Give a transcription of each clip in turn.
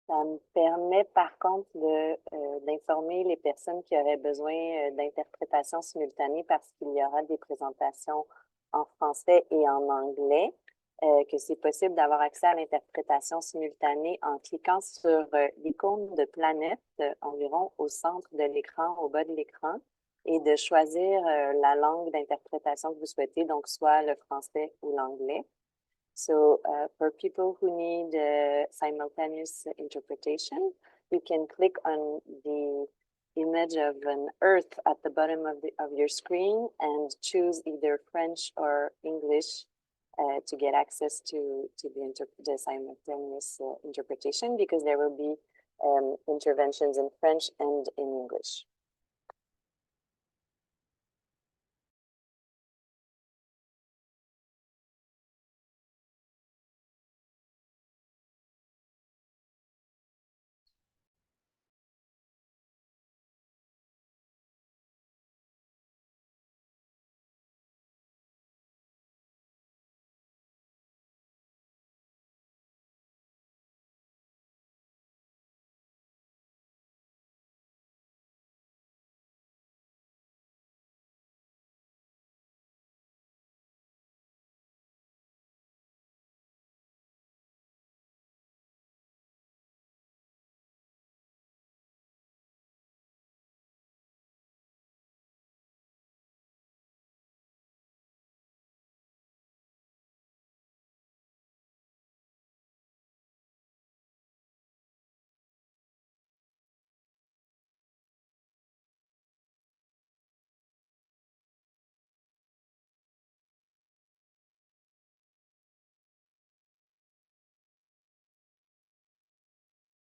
Ça me permet par contre d'informer les personnes qui auraient besoin d'interprétation simultanée parce qu'il y aura des présentations en français et en anglais, que c'est possible d'avoir accès à l'interprétation simultanée en cliquant sur l'icône de planète environ au centre de l'écran, au bas de l'écran, et de choisir la langue d'interprétation que vous souhaitez, donc soit le français ou l'anglais. So for people who need simultaneous interpretation, you can click on the image of an earth at the bottom of your screen and choose either French or English to get access to the simultaneous interpretation, because there will be interventions in French and in English.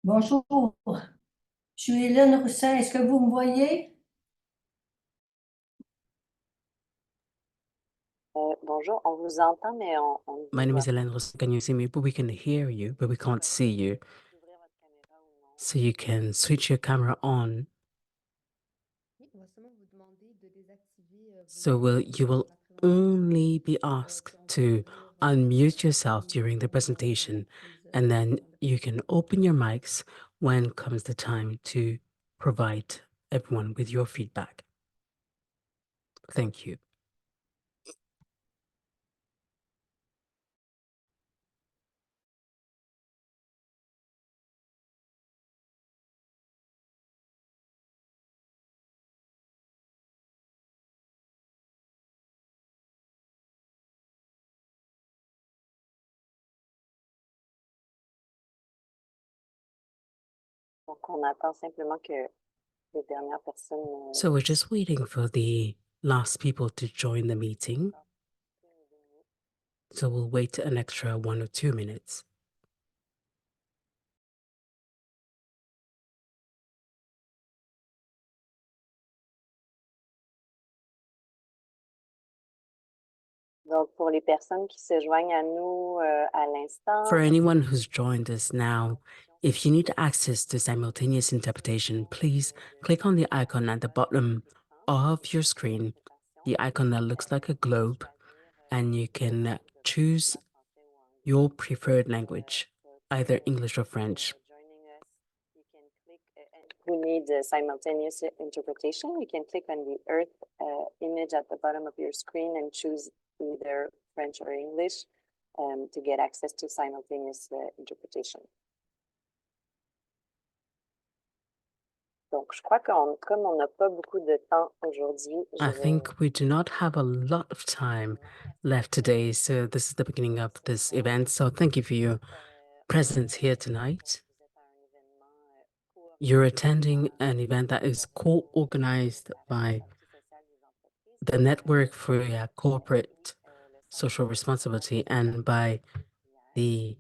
Bonjour, je suis Hélène Roussin. Est-ce que vous me voyez? Bonjour, on vous entend, mais on My name is Hélène Roussin. Can you see me? But we can hear you, but we can't see you. So you can switch your camera on. So you will only be asked to unmute yourself during the presentation, and then you can open your mics when comes the time to provide everyone with your feedback. Thank you. Donc, on attend simplement que les dernières personnes... So we're just waiting for the last people to join the meeting. So we'll wait an extra 1 or 2 minutes. Donc, pour les personnes qui se joignent à nous à l'instant... For anyone who's joined us now, if you need access to simultaneous interpretation, please click on the icon at the bottom of your screen, the icon that looks like a globe, and you can choose your preferred language, either English or French. Who need simultaneous interpretation, you can click on the Earth image at the bottom of your screen and choose either French or English to get access to simultaneous interpretation. Donc, je crois comme on n'a pas beaucoup de temps aujourd'hui, I think we do not have a lot of time left today, so this is the beginning of this event. So thank you for your presence here tonight. You're attending an event that is co-organized by the Network for Corporate Social Responsibility and by the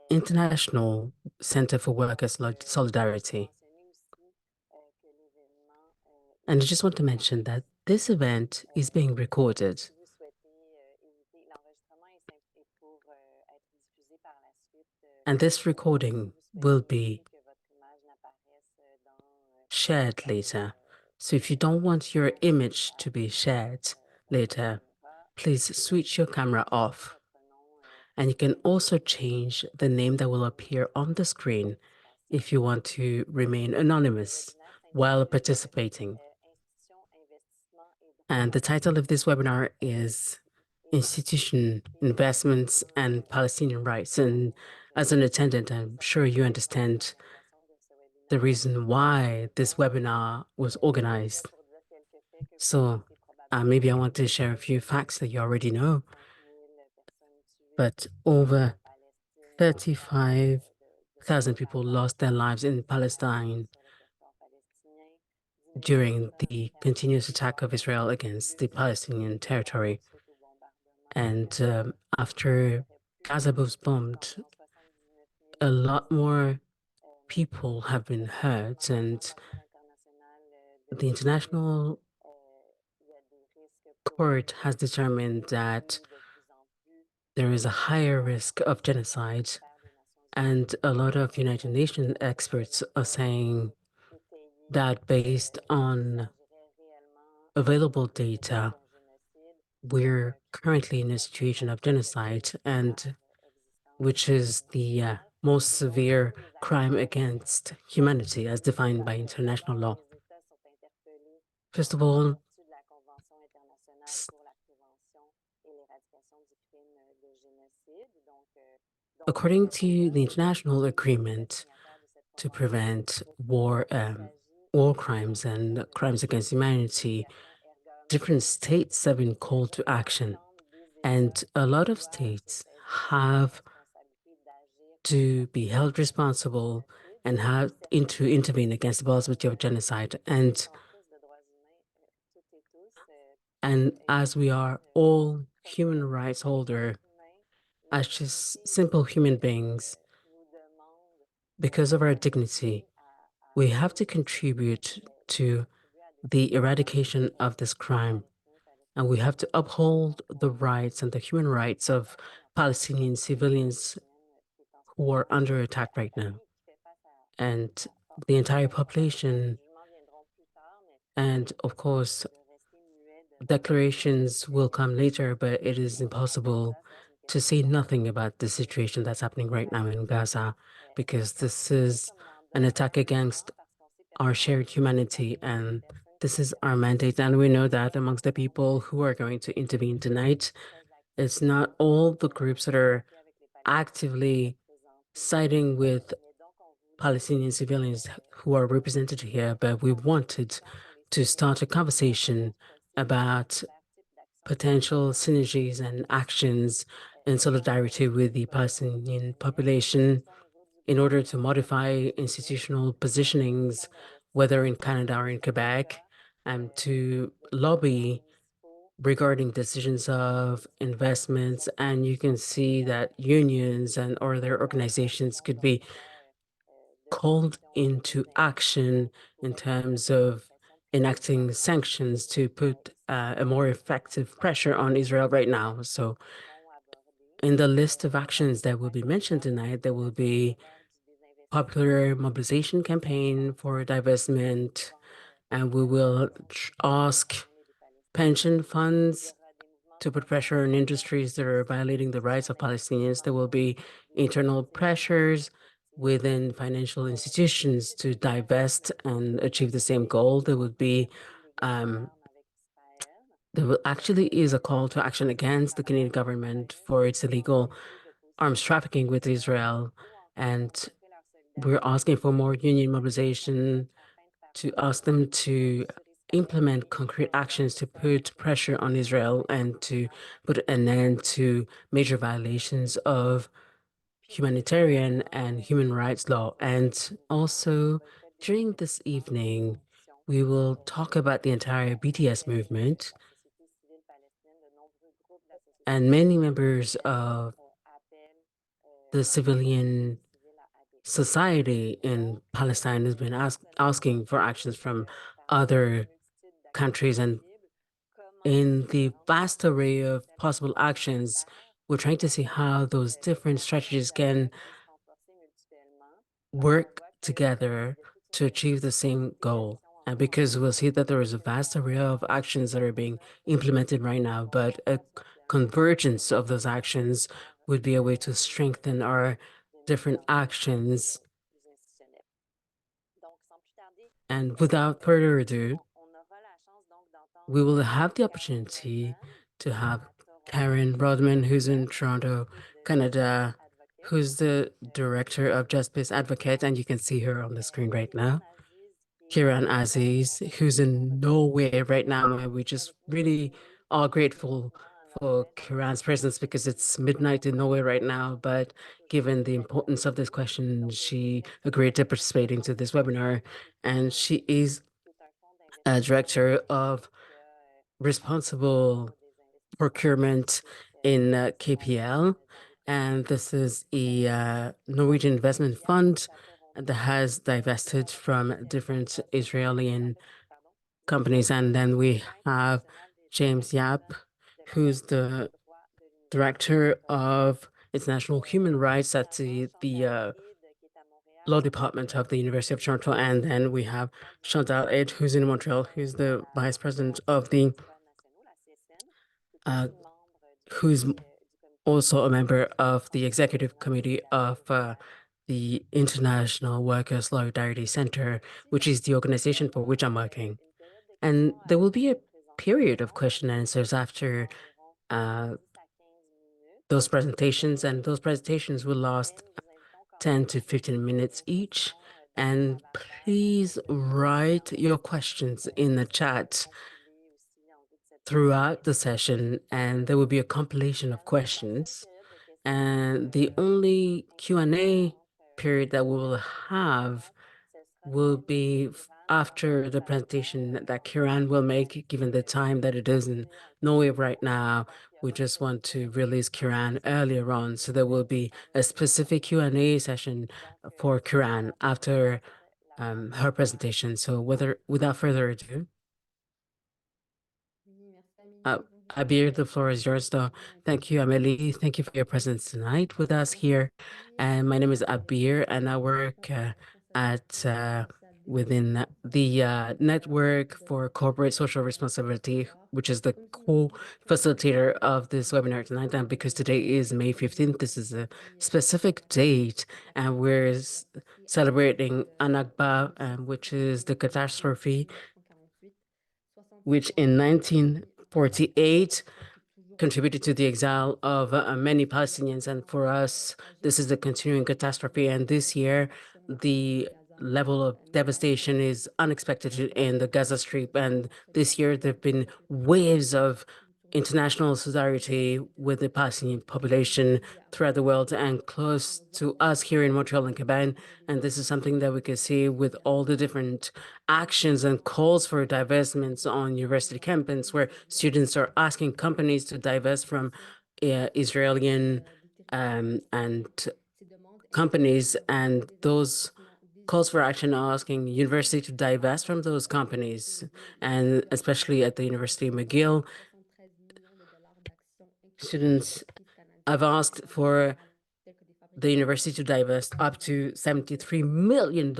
International Center for Workers' Solidarity. And I just want to mention that this event is being recorded. And this recording will be shared later. So if you don't want your image to be shared later, please switch your camera off. And you can also change the name that will appear on the screen if you want to remain anonymous while participating. And the title of this webinar is Institution, Investments, and Palestinian Rights. And as an attendant, I'm sure you understand the reason why this webinar was organized. So maybe I want to share a few facts that you already know. But over 35,000 people lost their lives in Palestine during the continuous attack of Israel against the Palestinian territory. And after Gaza was bombed, a lot more people have been hurt, and the International Court has determined that there is a higher risk of genocide, and a lot of United Nations experts are saying that based on available data, we're currently in a situation of genocide, and which is the most severe crime against humanity as defined by international law. First of all, according to the international agreement to prevent war crimes and crimes against humanity, different states have been called to action, and a lot of states have to be held responsible and have to intervene against the possibility of genocide. And as we are all human rights holders, as just simple human beings, because of our dignity, we have to contribute to the eradication of this crime. And we have to uphold the rights and the human rights of Palestinian civilians who are under attack right now. And the entire population, and of course, declarations will come later, but it is impossible to say nothing about the situation that's happening right now in Gaza, because this is an attack against our shared humanity, and this is our mandate. And we know that amongst the people who are going to intervene tonight, it's not all the groups that are actively siding with Palestinian civilians who are represented here, but we wanted to start a conversation about potential synergies and actions in solidarity with the Palestinian population in order to modify institutional positionings, whether in Canada or in Quebec, and to lobby regarding decisions of investments. And you can see that unions and other organizations could be called into action in terms of enacting sanctions to put a more effective pressure on Israel right now. So in the list of actions that will be mentioned tonight, there will be popular mobilization campaign for divestment, and we will ask pension funds to put pressure on industries that are violating the rights of Palestinians. There will be internal pressures within financial institutions to divest and achieve the same goal. There would be there actually is a call to action against the Canadian government for its illegal arms trafficking with Israel, and we're asking for more union mobilization to ask them to implement concrete actions to put pressure on Israel and to put an end to major violations of humanitarian and human rights law. And also, during this evening, we will talk about the entire BDS movement, and many members of the civilian society in Palestine has been asking for actions from other countries. And in the vast array of possible actions, we're trying to see how those different strategies can work together to achieve the same goal. And because we'll see that there is a vast array of actions that are being implemented right now, but a convergence of those actions would be a way to strengthen our different actions And without further ado, we will have the opportunity to have Karen Rodman, who's in Toronto, Canada, who's the Director of Justice Advocate, and you can see her on the screen right now. Kiran Aziz, who's in Norway right now, and we just really are grateful for Kiran's presence because it's midnight in Norway right now. But given the importance of this question, she agreed to participate into this webinar, and she is a director of responsible procurement in KPL. And this is a Norwegian investment fund that has divested from different Israeli companies. And then we have James Yap, who's the director of international human rights at the law department of the University of Toronto. And then we have Chantal, who's in Montreal, who's the vice president of the who's also a member of the executive committee of the International Workers' Solidarity Center, which is the organization for which I'm working. And there will be a period of question and answers after those presentations, and those presentations will last 10 to 15 minutes each. And please write your questions in the chat throughout the session, and there will be a compilation of questions. And the only Q&A period that we will have will be after the presentation that Kiran will make, given the time that it is in Norway right now. We just want to release Kiran earlier on, so there will be a specific Q&A session for Kiran after her presentation. So without further ado, Abir, the floor is yours, though. Thank you, Amélie. Thank you for your presence tonight with us here. And my name is Abir, and I work within the Network for Corporate Social Responsibility, which is the co-facilitator of this webinar tonight. And because today is May 15th, this is a specific date, and we're celebrating Anakba, which is the catastrophe, which in 1948 contributed to the exile of many Palestinians. And for us, this is a continuing catastrophe. And this year, the level of devastation is unexpected in the Gaza Strip. And this year, there have been waves of international solidarity with the Palestinian population throughout the world and close to us here in Montreal and Quebec. And this is something that we can see with all the different actions and calls for divestments on university campus, where students are asking companies to divest from Israeli and companies, and those calls for action are asking university to divest from those companies, and especially at the University of McGill, students have asked for the university to divest up to $73 million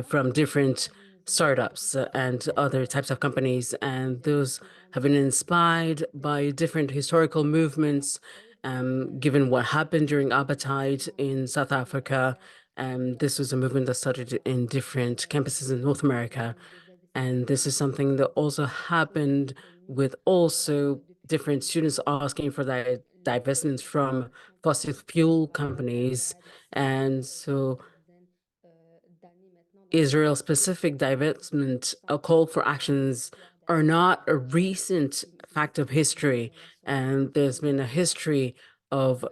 from different startups and other types of companies. And those have been inspired by different historical movements, given what happened during apartheid in South Africa. This was a movement that started in different campuses in North America. And this is something that also happened with also different students asking for that divestments from fossil fuel companies. And so Israel-specific divestment, a call for actions are not a recent fact of history. And there's been a history of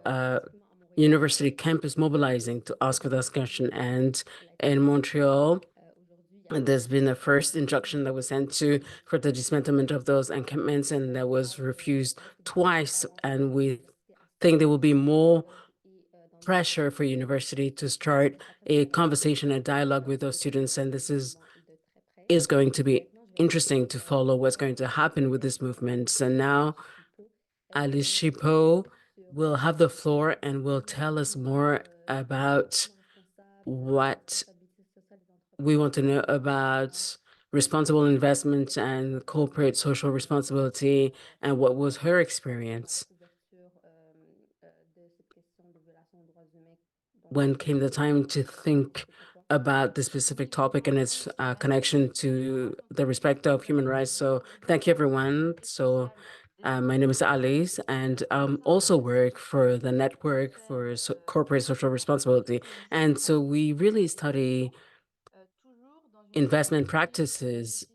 university campus mobilizing to ask for this question. And in Montreal, there's been a first injunction that was sent for the dismantlement of those encampments, and that was refused twice. And we think there will be more pressure for university to start a conversation and dialogue with those students. And this is going to be interesting to follow what's going to happen with this movement. So now Alice Chipo will have the floor and will tell us more about what we want to know about responsible investment and corporate social responsibility, and what was her experience when came the time to think about this specific topic and its connection to the respect of human rights. So thank you, everyone. So my name is Alice, and also work for the Network for Corporate Social Responsibility. And so we really study investment practices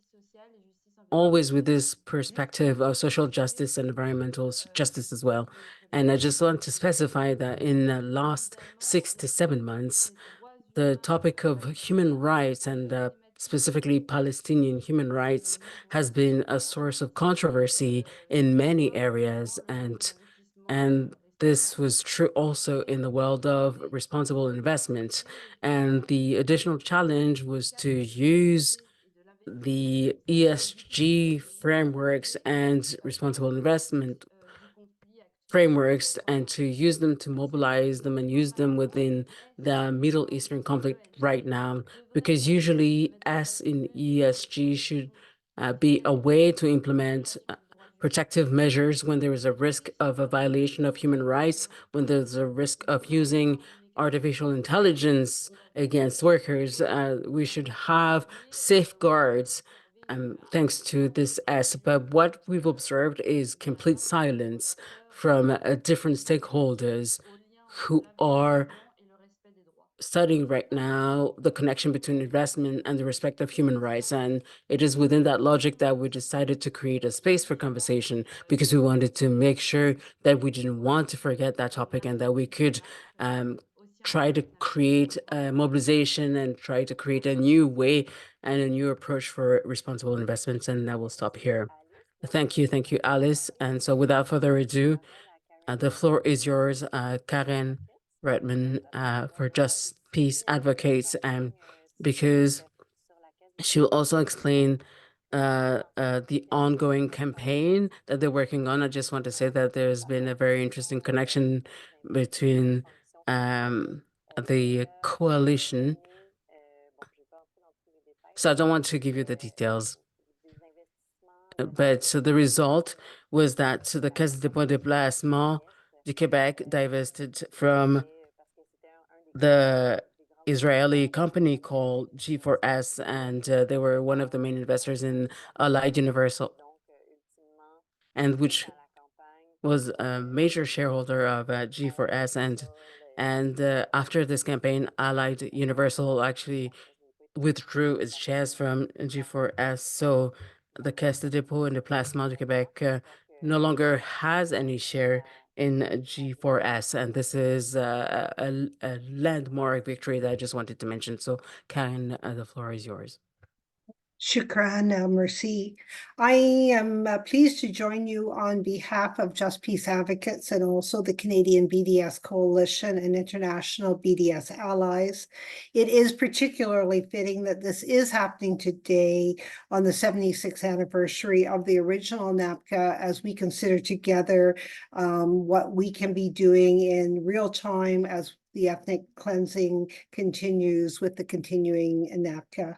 always with this perspective of social justice and environmental justice as well. And I just want to specify that in the last 6 to 7 months, the topic of human rights and specifically Palestinian human rights has been a source of controversy in many areas. And this was true also in the world of responsible investment. And the additional challenge was to use the ESG frameworks and responsible investment frameworks and to use them to mobilize them and use them within the Middle Eastern conflict right now, because usually S in ESG should be a way to implement protective measures when there is a risk of a violation of human rights, when there's a risk of using artificial intelligence against workers. We should have safeguards thanks to this S. But what we've observed is complete silence from different stakeholders who are studying right now the connection between investment and the respect of human rights. And it is within that logic that we decided to create a space for conversation, because we wanted to make sure that we didn't want to forget that topic and that we could try to create a mobilization and try to create a new way and a new approach for responsible investments. And I will stop here. Thank you, Alice. And so without further ado, the floor is yours, Karen Rodman, for Just Peace Advocates, because she will also explain the ongoing campaign that they're working on. I just want to say that there's been a very interesting connection between the coalition. So I don't want to give you the details. But so the result was that the Caisse de dépôt de placement du Québec divested from the Israeli company called G4S, and they were one of the main investors in Allied Universal, and which was a major shareholder of G4S. And after this campaign, Allied Universal actually withdrew its shares from G4S. So the Caisse de dépôt et de placement du Québec no longer has any share in G4S. And this is a landmark victory that I just wanted to mention. So Karen, the floor is yours. Shukran, merci. I am pleased to join you on behalf of Just Peace Advocates and also the Canadian BDS Coalition and international BDS allies. It is particularly fitting that this is happening today on the 76th anniversary of the original NAPCA, as we consider together what we can be doing in real time as the ethnic cleansing continues with the continuing NAPCA.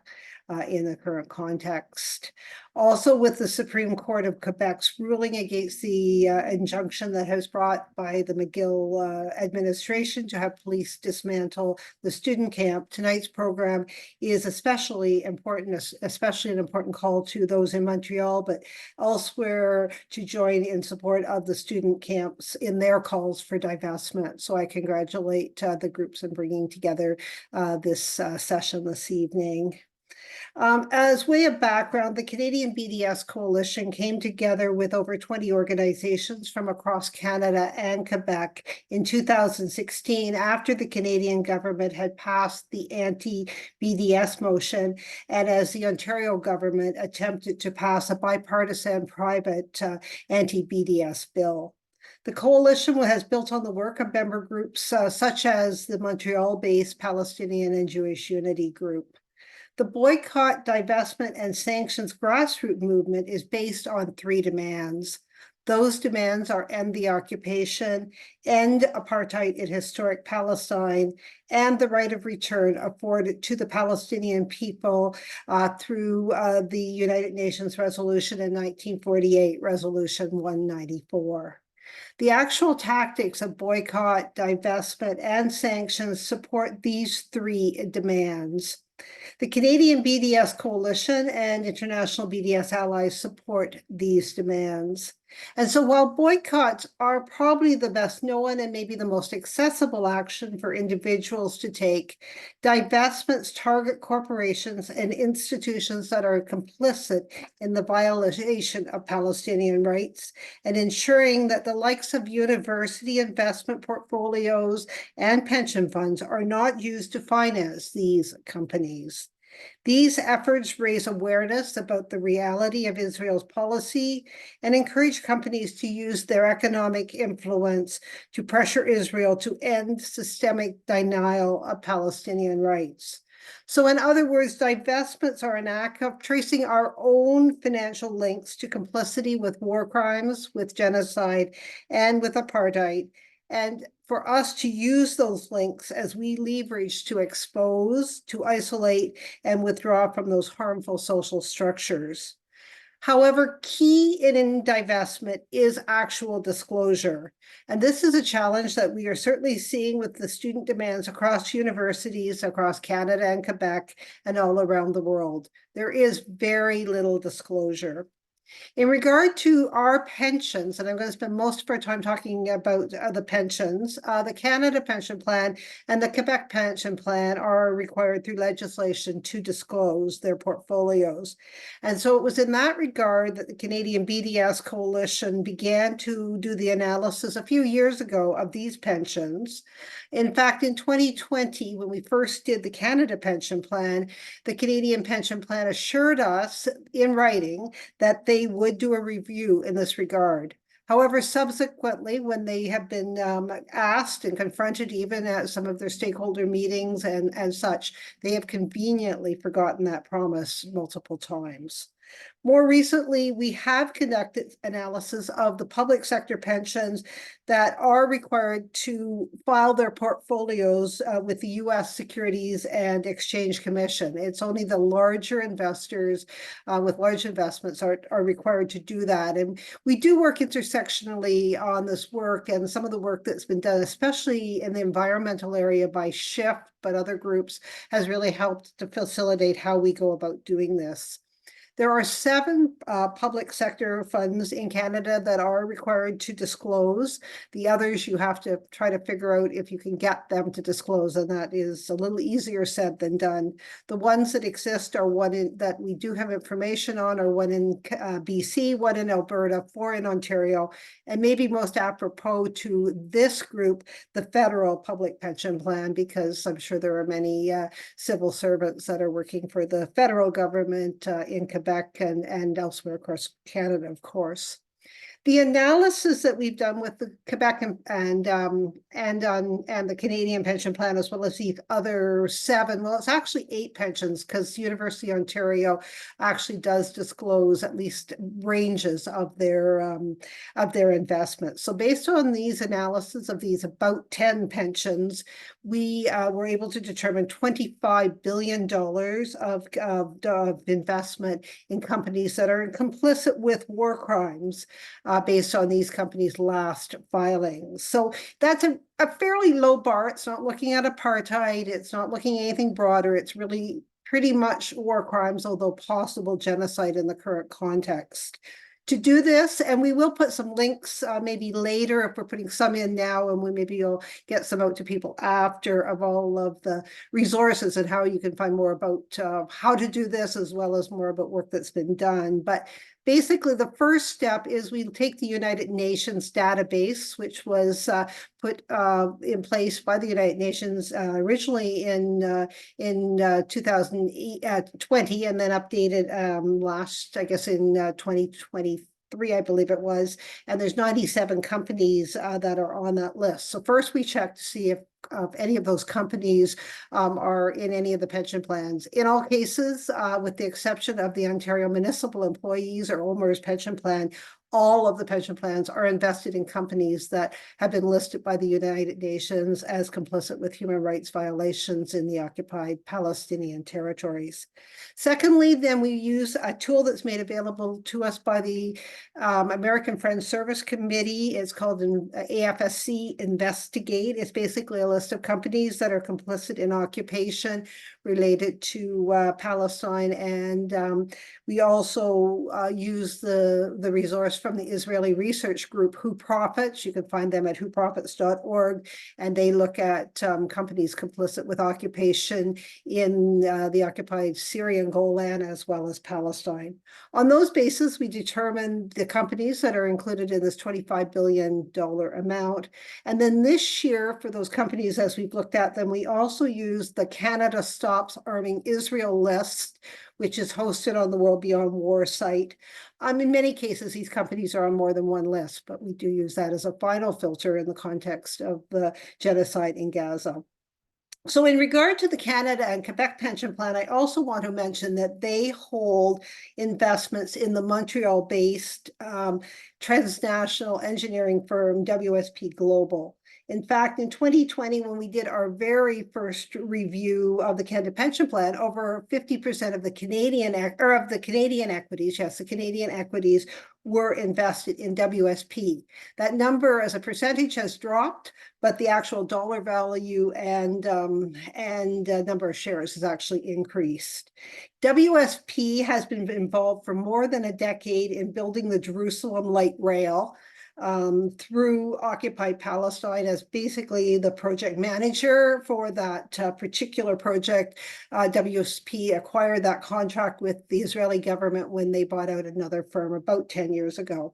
In the current context. Also, with the Supreme Court of Quebec's ruling against the injunction that has brought by the McGill administration to have police dismantle the student camp, tonight's program is especially important, especially an important call to those in Montreal, but elsewhere to join in support of the student camps in their calls for divestment. So I congratulate the groups in bringing together this session this evening. As way of background, the Canadian BDS Coalition came together with over 20 organizations from across Canada and Quebec in 2016 after the Canadian government had passed the anti-BDS motion, and as the Ontario government attempted to pass a bipartisan private anti-BDS bill. The coalition has built on the work of member groups such as the Montreal-based Palestinian and Jewish Unity Group. The boycott, divestment, and sanctions grassroots movement is based on 3 demands. Those demands are end the occupation, end apartheid in historic Palestine, and the right of return afforded to the Palestinian people through the United Nations resolution in 1948, Resolution 194. The actual tactics of boycott, divestment, and sanctions support these three demands. The Canadian BDS Coalition and international BDS allies support these demands. And so while boycotts are probably the best known and maybe the most accessible action for individuals to take, divestments target corporations and institutions that are complicit in the violation of Palestinian rights and ensuring that the likes of university investment portfolios and pension funds are not used to finance these companies. These efforts raise awareness about the reality of Israel's policy and encourage companies to use their economic influence to pressure Israel to end systemic denial of Palestinian rights. So in other words, divestments are an act of tracing our own financial links to complicity with war crimes, with genocide, and with apartheid, and for us to use those links as we leverage to expose, to isolate, and withdraw from those harmful social structures. However, key in divestment is actual disclosure. And this is a challenge that we are certainly seeing with the student demands across universities, across Canada and Quebec, and all around the world. There is very little disclosure. In regard to our pensions, and I'm going to spend most of our time talking about the pensions, the Canada Pension Plan and the Quebec Pension Plan are required through legislation to disclose their portfolios. And so it was in that regard that the Canadian BDS Coalition began to do the analysis a few years ago of these pensions. In fact, in 2020, when we first did the Canada Pension Plan, the Canadian Pension Plan assured us in writing that they would do a review in this regard. However, subsequently, when they have been asked and confronted even at some of their stakeholder meetings and such, they have conveniently forgotten that promise multiple times. More recently, we have conducted analysis of the public sector pensions that are required to file their portfolios with the U.S. Securities and Exchange Commission. It's only the larger investors with large investments are required to do that. And we do work intersectionally on this work, and some of the work that's been done, especially in the environmental area by SHIFT, but other groups, has really helped to facilitate how we go about doing this. There are 7 public sector funds in Canada that are required to disclose. The others you have to try to figure out if you can get them to disclose, and that is a little easier said than done. The ones that exist are one that we do have information on, are one in BC, one in Alberta, 4 in Ontario, and maybe most apropos to this group, the federal public pension plan, because I'm sure there are many civil servants that are working for the federal government in Quebec and elsewhere across Canada, of course. The analysis that we've done with the Quebec and the Canadian Pension Plan, as well as the other 7, well, it's actually 8 pensions, because University of Ontario actually does disclose at least ranges of their investments. So based on these analysis of these about 10 pensions, we were able to determine $25 billion of investment in companies that are complicit with war crimes, based on these companies' last filings. So that's a fairly low bar. It's not looking at apartheid. It's not looking at anything broader. It's really pretty much war crimes, although possible genocide in the current context. To do this, and we will put some links maybe later if we're putting some in now, and maybe you'll get some out to people after, of all of the resources and how you can find more about how to do this, as well as more about work that's been done. But basically, the first step is we take the United Nations database, which was put in place by the United Nations originally in 2020, and then updated last, I guess, in 2023, I believe it was. And there's 97 companies that are on that list. So first we check to see if any of those companies are in any of the pension plans. In all cases, with the exception of the Ontario Municipal Employees or OMERS pension plan, all of the pension plans are invested in companies that have been listed by the United Nations as complicit with human rights violations in the occupied Palestinian territories. Secondly, then we use a tool that's made available to us by the American Friends Service Committee. It's called an AFSC Investigate. It's basically a list of companies that are complicit in occupation related to Palestine. And we also use the resource from the Israeli research group, Who Profits. You can find them at whoprofits.org, and they look at companies complicit with occupation in the occupied Syrian Golan as well as Palestine. On those bases, we determined the companies that are included in this $25 billion amount. And then this year, for those companies, as we've looked at them, we also used the Canada Stops Arming Israel list, which is hosted on the World Beyond War site. In many cases, these companies are on more than one list, but we do use that as a final filter in the context of the genocide in Gaza. So in regard to the Canada and Quebec pension plan, I also want to mention that they hold investments in the Montreal-based transnational engineering firm WSP Global. In fact, in 2020, when we did our very first review of the Canada Pension Plan, over 50% of the Canadian equities, yes, the Canadian equities were invested in WSP. That number as a percentage has dropped, but the actual dollar value and number of shares has actually increased. WSP has been involved for more than a decade in building the Jerusalem Light Rail through occupied Palestine as basically the project manager for that particular project. WSP acquired that contract with the Israeli government when they bought out another firm about 10 years ago.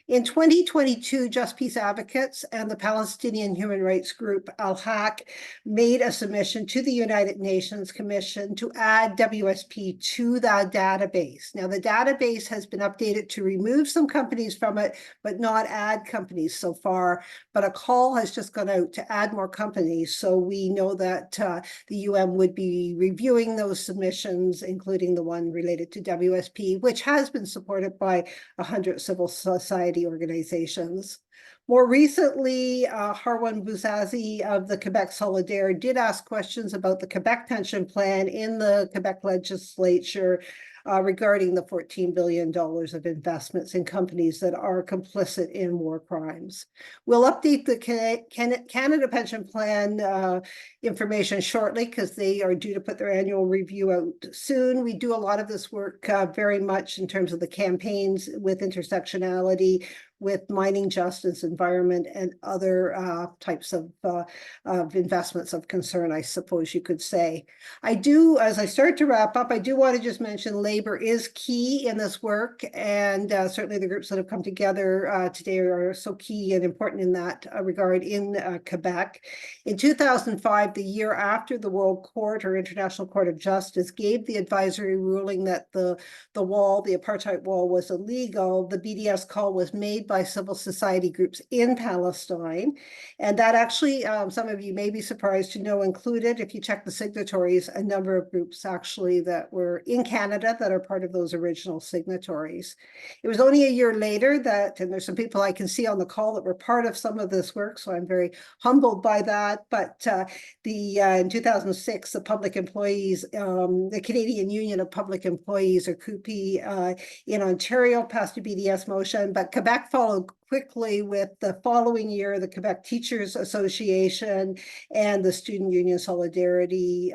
In 2022, Just Peace Advocates and the Palestinian human rights group Al-Haq made a submission to the United Nations Commission to add WSP to that database. Now, the database has been updated to remove some companies from it, but not add companies so far. But a call has just gone out to add more companies. So we know that the UN would be reviewing those submissions, including the one related to WSP, which has been supported by 100 civil society organizations. More recently, Harwan Bouzazi of the Quebec Solidaire did ask questions about the Quebec pension plan in the Quebec legislature regarding the $14 billion of investments in companies that are complicit in war crimes. We'll update the Canada Pension Plan information shortly because they are due to put their annual review out soon. We do a lot of this work very much in terms of the campaigns with intersectionality, with mining justice, environment, and other types of investments of concern, I suppose you could say. I do, as I start to wrap up, I do want to just mention labor is key in this work, and certainly the groups that have come together today are so key and important in that regard in Quebec. In 2005, the year after the World Court or International Court of Justice gave the advisory ruling that the wall, the apartheid wall, was illegal, the BDS call was made by civil society groups in Palestine. And that actually, some of you may be surprised to know, included, if you check the signatories, a number of groups actually that were in Canada that are part of those original signatories. It was only a year later that, and there's some people I can see on the call that were part of some of this work, so I'm very humbled by that. But in 2006, the public employees, the Canadian Union of Public Employees, or CUPE, in Ontario passed a BDS motion, but Quebec followed quickly with the following year, the Quebec Teachers Association and the Student Union Solidarity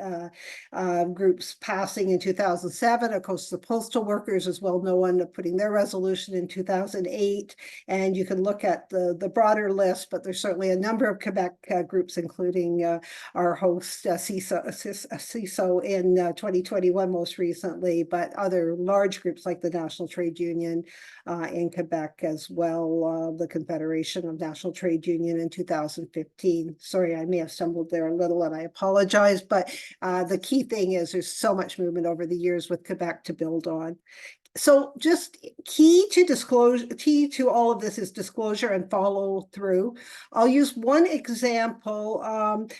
groups passing in 2007. Of course, the postal workers as well known, putting their resolution in 2008. And you can look at the broader list, but there's certainly a number of Quebec groups, including our host CISO in 2021 most recently, but other large groups like the National Trade Union in Quebec as well of the Confederation of National Trade Union in 2015. Sorry, I may have stumbled there a little and I apologize, but the key thing is there's so much movement over the years with Quebec to build on. So just key to all of this is disclosure and follow through. I'll use one example,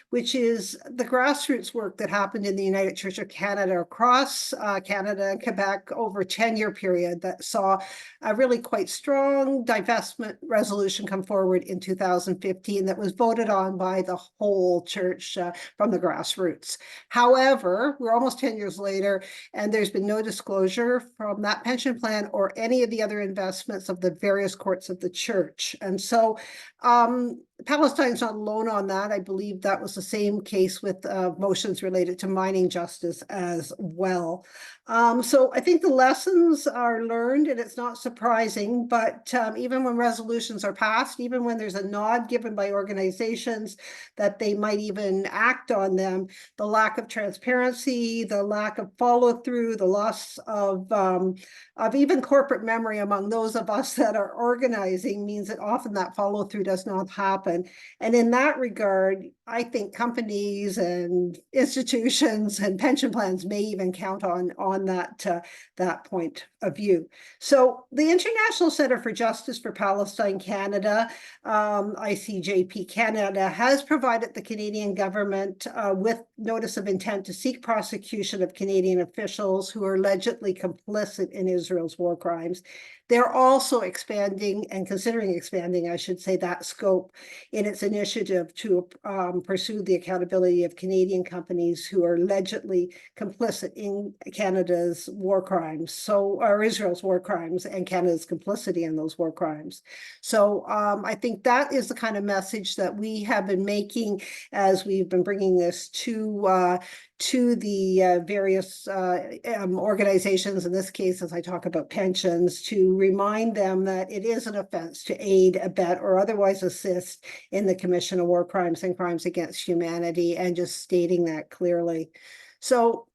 which is the grassroots work that happened in the United Church of Canada across Canada and Quebec over a 10-year period that saw a really quite strong divestment resolution come forward in 2015 that was voted on by the whole church from the grassroots. However, we're almost 10 years later, and there's been no disclosure from that pension plan or any of the other investments of the various courts of the church. And so Palestine's not alone on that. I believe that was the same case with motions related to mining justice as well. So I think the lessons are learned, and it's not surprising, but even when resolutions are passed, even when there's a nod given by organizations that they might even act on them, the lack of transparency, the lack of follow through, the loss of even corporate memory among those of us that are organizing means that often that follow through does not happen. And in that regard, I think companies and institutions and pension plans may even count on that point of view. So the International Centre for Justice for Palestine Canada, ICJP Canada, has provided the Canadian government with notice of intent to seek prosecution of Canadian officials who are allegedly complicit in Israel's war crimes. They're also expanding and considering expanding, I should say, that scope in its initiative to pursue the accountability of Canadian companies who are allegedly complicit in Canada's war crimes, or Israel's war crimes and Canada's complicity in those war crimes. So I think that is the kind of message that we have been making as we've been bringing this to the various organizations, in this case, as I talk about pensions, to remind them that it is an offense to aid, abet, or otherwise assist in the commission of war crimes and crimes against humanity, and just stating that clearly. So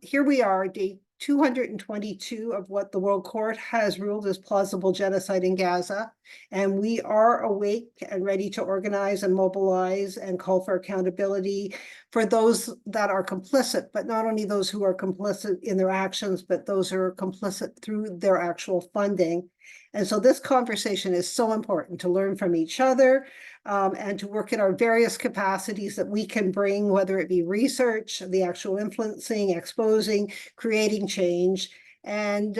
here we are, day 222 of what the World Court has ruled as plausible genocide in Gaza. And we are awake and ready to organize and mobilize and call for accountability for those that are complicit, but not only those who are complicit in their actions, but those who are complicit through their actual funding. And so this conversation is so important to learn from each other and to work in our various capacities that we can bring, whether it be research, the actual influencing, exposing, creating change. And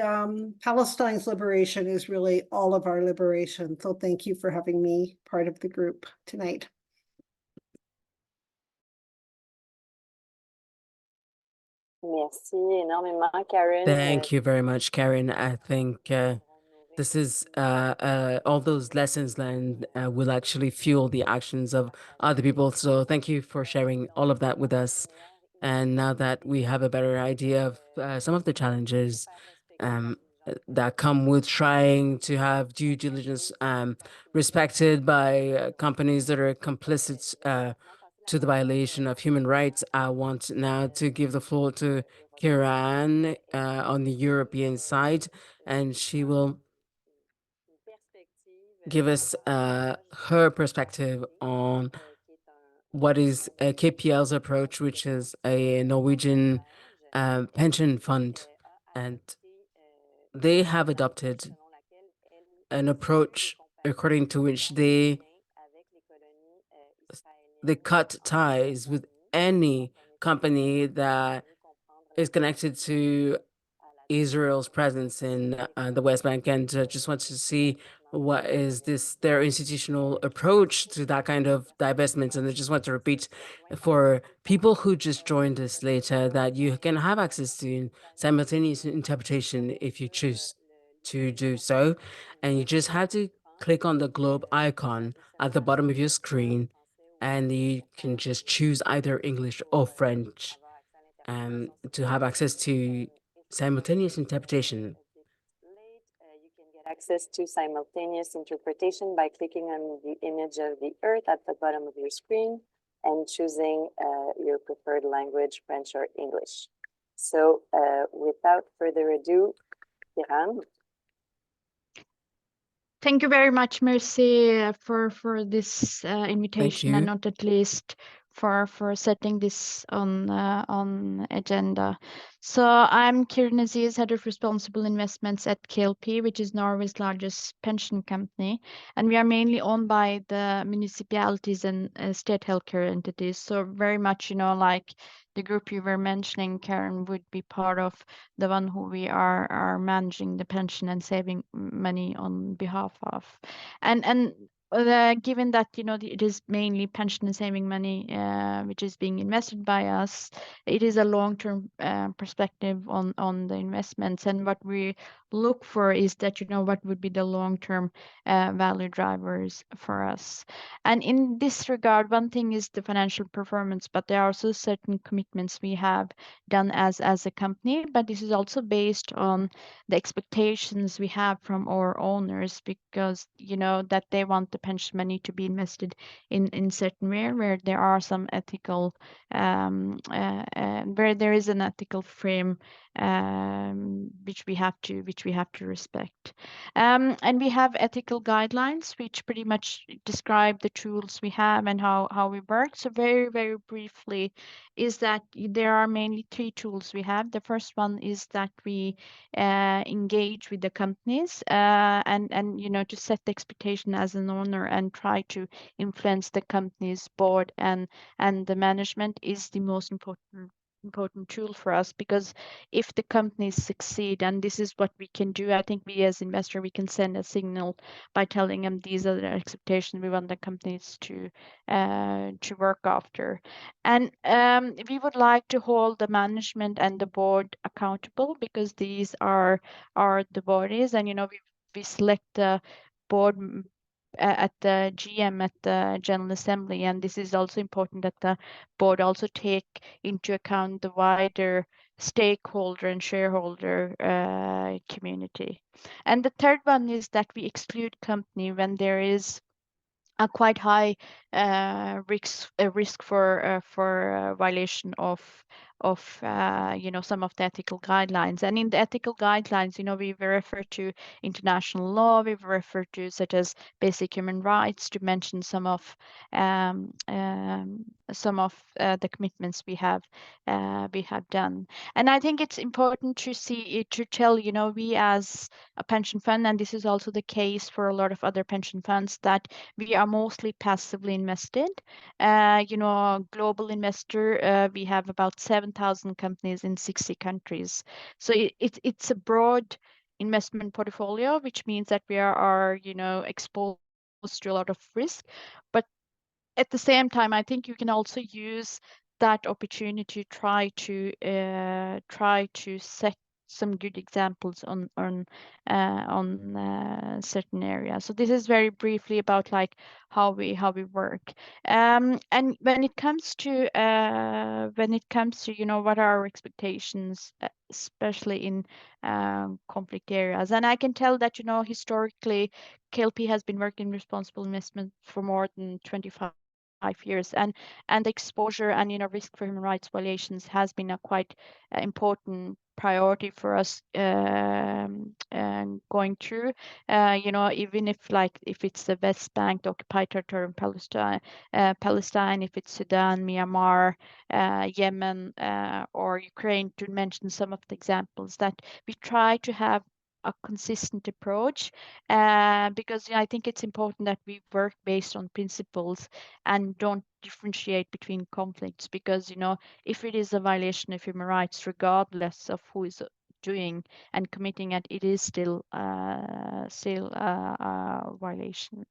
Palestine's liberation is really all of our liberation. So thank you for having me part of the group tonight. Merci énormément, Karen. Thank you very much, Karen. I think this is all those lessons learned will actually fuel the actions of other people. So thank you for sharing all of that with us. And now that we have a better idea of some of the challenges that come with trying to have due diligence respected by companies that are complicit to the violation of human rights, I want now to give the floor to Kiran on the European side, and she will give us her perspective on what is KPL's approach, which is a Norwegian pension fund, and they have adopted an approach according to which they cut ties with any company that is connected to Israel's presence in the West Bank, and just want to see what is their institutional approach to that kind of divestment. And I just want to repeat for people who just joined us later that you can have access to simultaneous interpretation if you choose to do so, and you just have to click on the globe icon at the bottom of your screen, and you can just choose either English or French to have access to simultaneous interpretation. You can get access to simultaneous interpretation by clicking on the image of the Earth at the bottom of your screen and choosing your preferred language, French or English. So without further ado, Kiran. Thank you very much, Mercy, for this invitation, and you. not at least for setting this on agenda. So I'm Kiran Aziz, Head of Responsible Investments at KLP, which is Norway's largest pension company, and we are mainly owned by the municipalities and state healthcare entities. So very much, like the group you were mentioning, Karen, would be part of the one who we are managing the pension and saving money on behalf of. And given that it is mainly pension and saving money which is being invested by us, it is a long-term perspective on the investments, and what we look for is that what would be the long-term value drivers for us. And in this regard, one thing is the financial performance, but there are also certain commitments we have done as a company, but this is also based on the expectations we have from our owners, because that they want the pension money to be invested in certain way where there are some ethical where there is an ethical frame which we have to respect. And we have ethical guidelines which pretty much describe the tools we have and how we work. So very, very briefly is that there are mainly three tools we have. The first one is that we engage with the companies and to set the expectation as an owner and try to influence the company's board and the management is the most important tool for us, because if the companies succeed, and this is what we can do, I think we as investor, we can send a signal by telling them these are the expectations we want the companies to work after. And we would like to hold the management and the board accountable, because these are the bodies, and we select the board at the GM, at the General Assembly, and this is also important that the board also take into account the wider stakeholder and shareholder community. And the third one is that we exclude company when there is a quite high risk for violation of some of the ethical guidelines. And in the ethical guidelines, we refer to international law, we refer to such as basic human rights, to mention some of the commitments we have done. And I think it's important to tell, we as a pension fund, and this is also the case for a lot of other pension funds, that we are mostly passively invested. Global investor, we have about 7,000 companies in 60 countries. So it's a broad investment portfolio, which means that we are exposed to a lot of risk. But at the same time, I think you can also use that opportunity to try to set some good examples on certain areas. So this is very briefly about how we work. And when it comes to what are our expectations, especially in conflict areas, and I can tell that historically KLP has been working responsible investment for more than 25 years, and the exposure and risk for human rights violations has been a quite important priority for us going through, even if it's the West Bank, the occupied territory in Palestine, if it's Sudan, Myanmar, Yemen, or Ukraine, to mention some of the examples, that we try to have a consistent approach, because I think it's important that we work based on principles and don't differentiate between conflicts, because if it is a violation of human rights, regardless of who is doing and committing it, it is still a violation.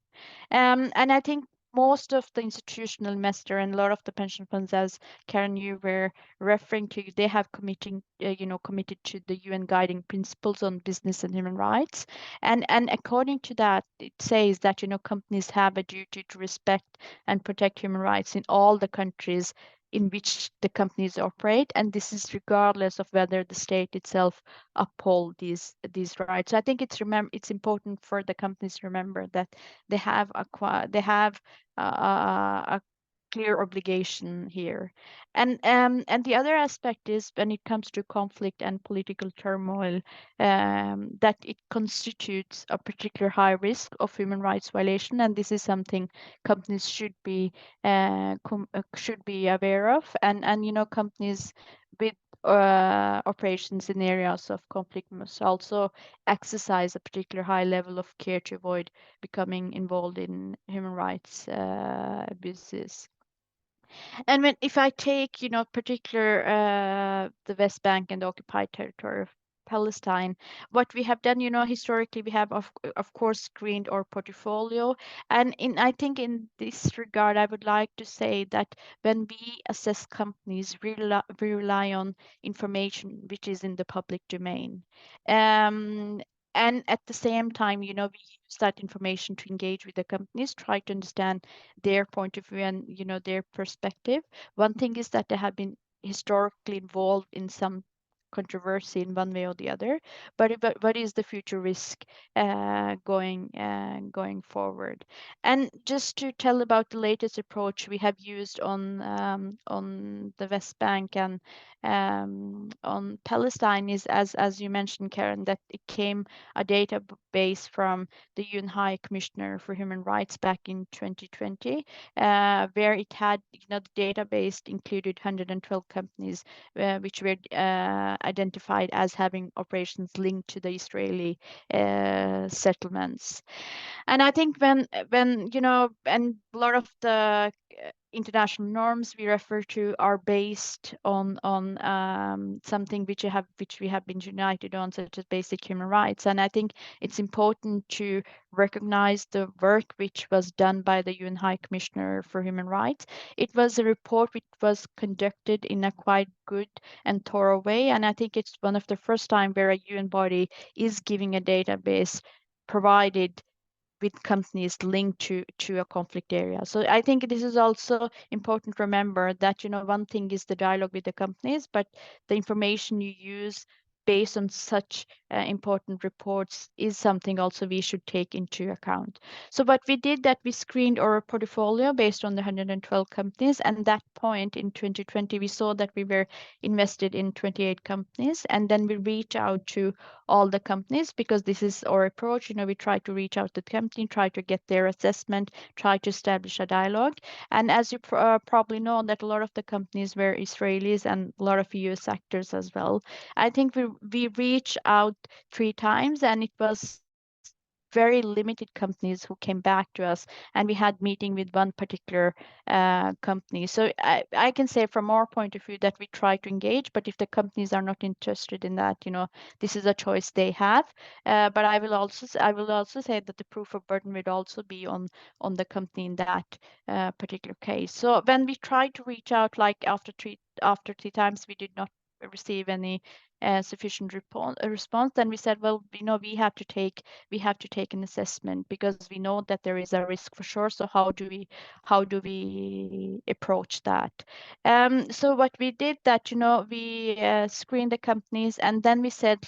And I think most of the institutional investor and a lot of the pension funds, as Karen, you were referring to, they have committed to the UN guiding principles on business and human rights. And according to that, it says that, companies have a duty to respect and protect human rights in all the countries in which the companies operate, and this is regardless of whether the state itself uphold these rights. So I think it's important for the companies to remember that they have a clear obligation here. And the other aspect is when it comes to conflict and political turmoil, that it constitutes a particular high risk of human rights violation, and this is something companies should be aware of. And you know, companies with operations in areas of conflict must also exercise a particular high level of care to avoid becoming involved in human rights abuses. And if I take, you know, particular the West Bank and the occupied territory of Palestine, what we have done, you know, historically we have of course screened our portfolio, and I think in this regard I would like to say that when we assess companies, we rely on information which is in the public domain. And at the same time, you know, we use that information to engage with the companies, try to understand their point of view and, you know, their perspective. One thing is that they have been historically involved in some controversy in one way or the other, but what is the future risk going forward? And just to tell about the latest approach we have used on the West Bank and on Palestine is, as you mentioned, Karen, that it came a database from the UN High Commissioner for Human Rights back in 2020, where it had, you know, the database included 112 companies which were identified as having operations linked to the Israeli settlements. And I think when you know, and a lot of the international norms we refer to are based on something which we have been united on, such as basic human rights. And I think it's important to recognize the work which was done by the UN High Commissioner for Human Rights. It was a report which was conducted in a quite good and thorough way, and I think it's one of the first time where a UN body is giving a database provided with companies linked to a conflict area. So I think this is also important to remember that, you know, one thing is the dialogue with the companies, but the information you use based on such important reports is something also we should take into account. So what we did, that we screened our portfolio based on the 112 companies, and that point in 2020 we saw that we were invested in 28 companies, and then we reach out to all the companies, because this is our approach. You know, we try to reach out to the company, try to get their assessment, try to establish a dialogue. And as you probably know, that a lot of the companies were Israelis and a lot of US actors as well. I think we reached out 3 times, and it was very limited companies who came back to us, and we had meeting with one particular company. So I can say from our point of view that we try to engage, but if the companies are not interested in that, you know, this is a choice they have. But I will also say that the proof of burden would also be on the company in that particular case. So when we tried to reach out, like after three times, we did not receive any sufficient response, then we said, well, you know, we have to take an assessment, because we know that there is a risk for sure. So how do we approach that? So what we did, that, you know, we screened the companies, and then we said,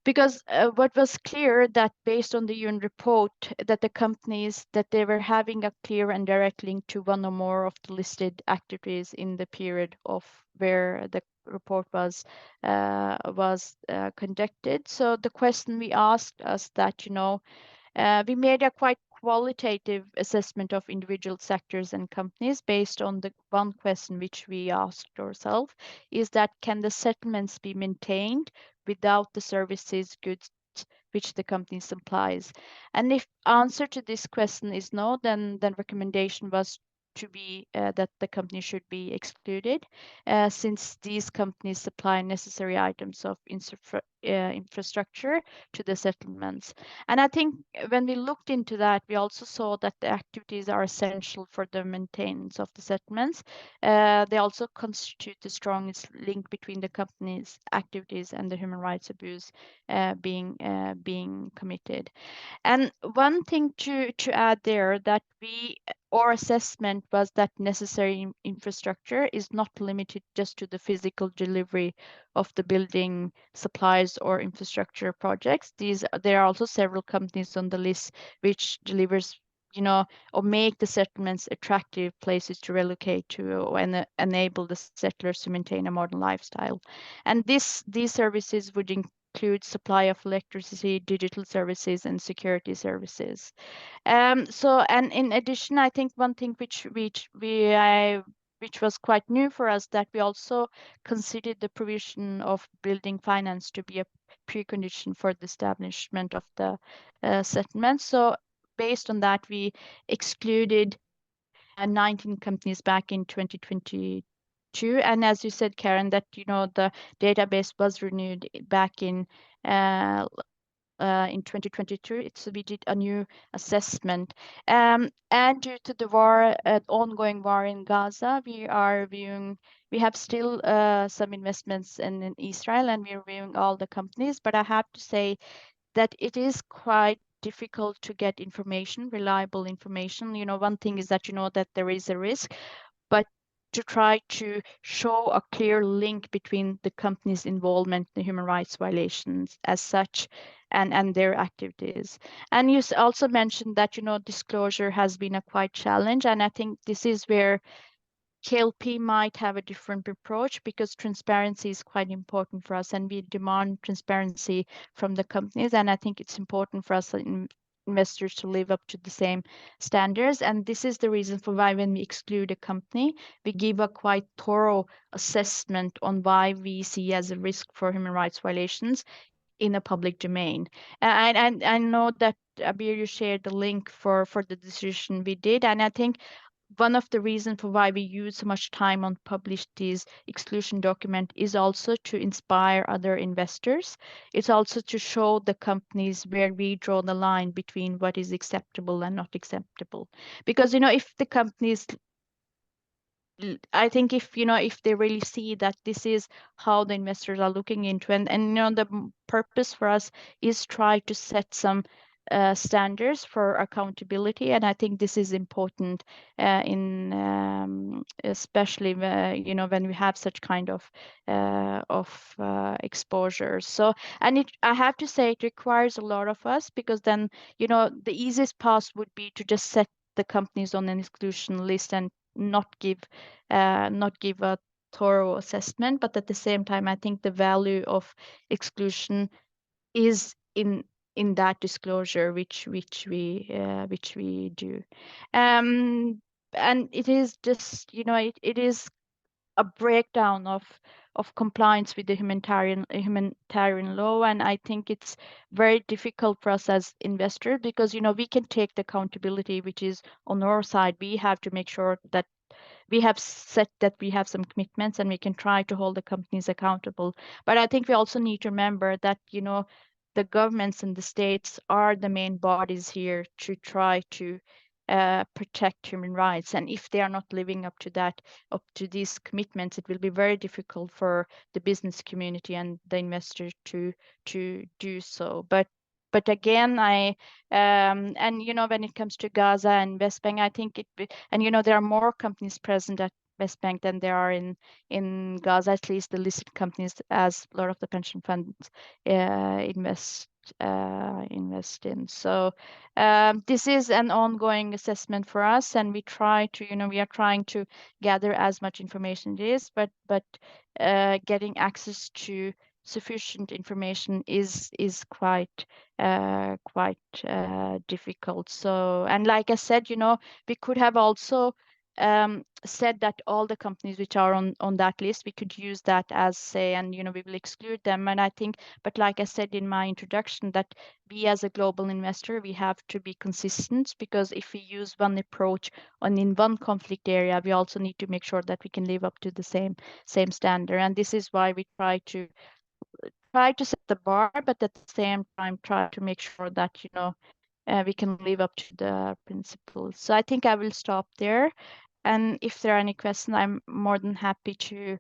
because what was clear, that based on the UN report, that the companies, that they were having a clear and direct link to one or more of the listed activities in the period of where the report was conducted. So the question we asked us that, you know, we made a quite qualitative assessment of individual sectors and companies based on the one question which we asked ourselves, is that can the settlements be maintained without the services, goods which the company supplies? And if answer to this question is no, then recommendation was to be that the company should be excluded, since these companies supply necessary items of infrastructure to the settlements. And I think when we looked into that, we also saw that the activities are essential for the maintenance of the settlements. They also constitute the strongest link between the company's activities and the human rights abuse being committed. And one thing to add there, that our assessment was that necessary infrastructure is not limited just to the physical delivery of the building supplies or infrastructure projects. There are also several companies on the list which delivers or make the settlements attractive places to relocate to, or enable the settlers to maintain a modern lifestyle. And these services would include supply of electricity, digital services, and security services. And in addition, I think one thing which was quite new for us, that we also considered the provision of building finance to be a precondition for the establishment of the settlement. So based on that, we excluded 19 companies back in 2022. And as you said, Karen, that the database was renewed back in 2022, so we did a new assessment. And due to the war, ongoing war in Gaza, we have still some investments in Israel, and we're reviewing all the companies. But I have to say that it is quite difficult to get information, reliable information. One thing is that that there is a risk, but to try to show a clear link between the company's involvement in the human rights violations as such and their activities. And you also mentioned that, disclosure has been a quite challenge. And I think this is where KLP might have a different approach, because transparency is quite important for us, and we demand transparency from the companies. And I think it's important for us investors to live up to the same standards. And this is the reason for why, when we exclude a company, we give a quite thorough assessment on why we see as a risk for human rights violations in a public domain. And I know that Abir, you shared the link for the decision we did, and I think one of the reasons for why we use so much time on publish these exclusion document is also to inspire other investors. It's also to show the companies where we draw the line between what is acceptable and not acceptable. Because, if the companies, I think if they really see that this is how the investors are looking into, and the purpose for us is try to set some standards for accountability. And I think this is important especially when we have such kind of exposure. So, and I have to say, it requires a lot of us, because then the easiest path would be to just set the companies on an exclusion list and not give a thorough assessment. But at the same time, I think the value of exclusion is in that disclosure which we do. And it is just it is a breakdown of compliance with the humanitarian law. And I think it's very difficult for us as investors, because we can take the accountability which is on our side. We have to make sure that we have set that we have some commitments, and we can try to hold the companies accountable. But I think we also need to remember that the governments and the states are the main bodies here to try to protect human rights. And if they are not living up to these commitments, it will be very difficult for the business community and the investors to do so. But again, and when it comes to Gaza and West Bank, I think there are more companies present at West Bank than there are in Gaza, at least the listed companies, as a lot of the pension funds invest in. So this is an ongoing assessment for us, and we are trying to gather as much information as it is, but getting access to sufficient information is quite difficult. So, and like I said, we could have also said that all the companies which are on that list, we could use that as say, and we will exclude them. And I think, but like I said in my introduction, that we as a global investor, we have to be consistent, because if we use one approach in one conflict area, we also need to make sure that we can live up to the same standard. And this is why we try to set the bar, but at the same time try to make sure that we can live up to the principles. So I think I will stop there. And if there are any questions, I'm more than happy to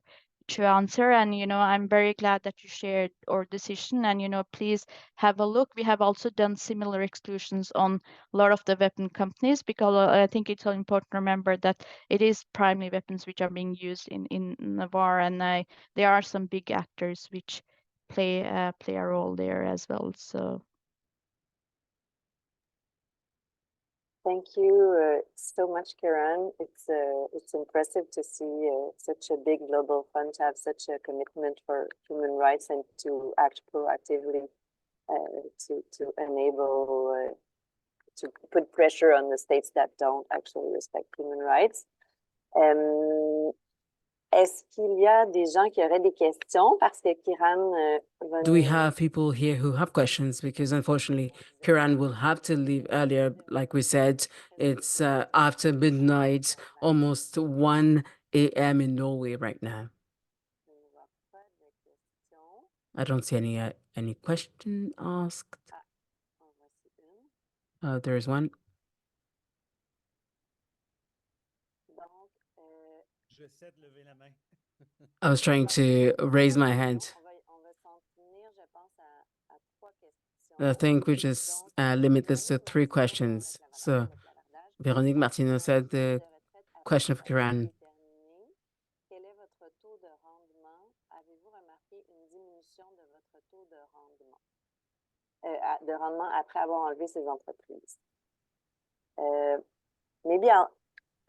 answer. And I'm very glad that you shared our decision. And please have a look. We have also done similar exclusions on a lot of the weapon companies, because I think it's important to remember that it is primarily weapons which are being used in the war, and there are some big actors which play a role there as well. So Thank you so much, Kiran. It's impressive to see such a big global fund to have such a commitment for human rights and to act proactively to enable to put pressure on the states that don't actually respect human rights. Est-ce qu'il y a des gens qui auraient des questions? Parce que Kiran Do we have people here who have questions? Because unfortunately, Kiran will have to leave earlier. Like we said, it's after midnight, almost 1 a.m. in Norway right now. I don't see any question asked. There is one. I was trying to raise my hand. I think we just limit this to 3 questions. So, Véronique Martineau said the question for Kiran. Quel est votre taux de rendement? Avez-vous remarqué une diminution de votre taux de rendement après avoir enlevé ces entreprises? Maybe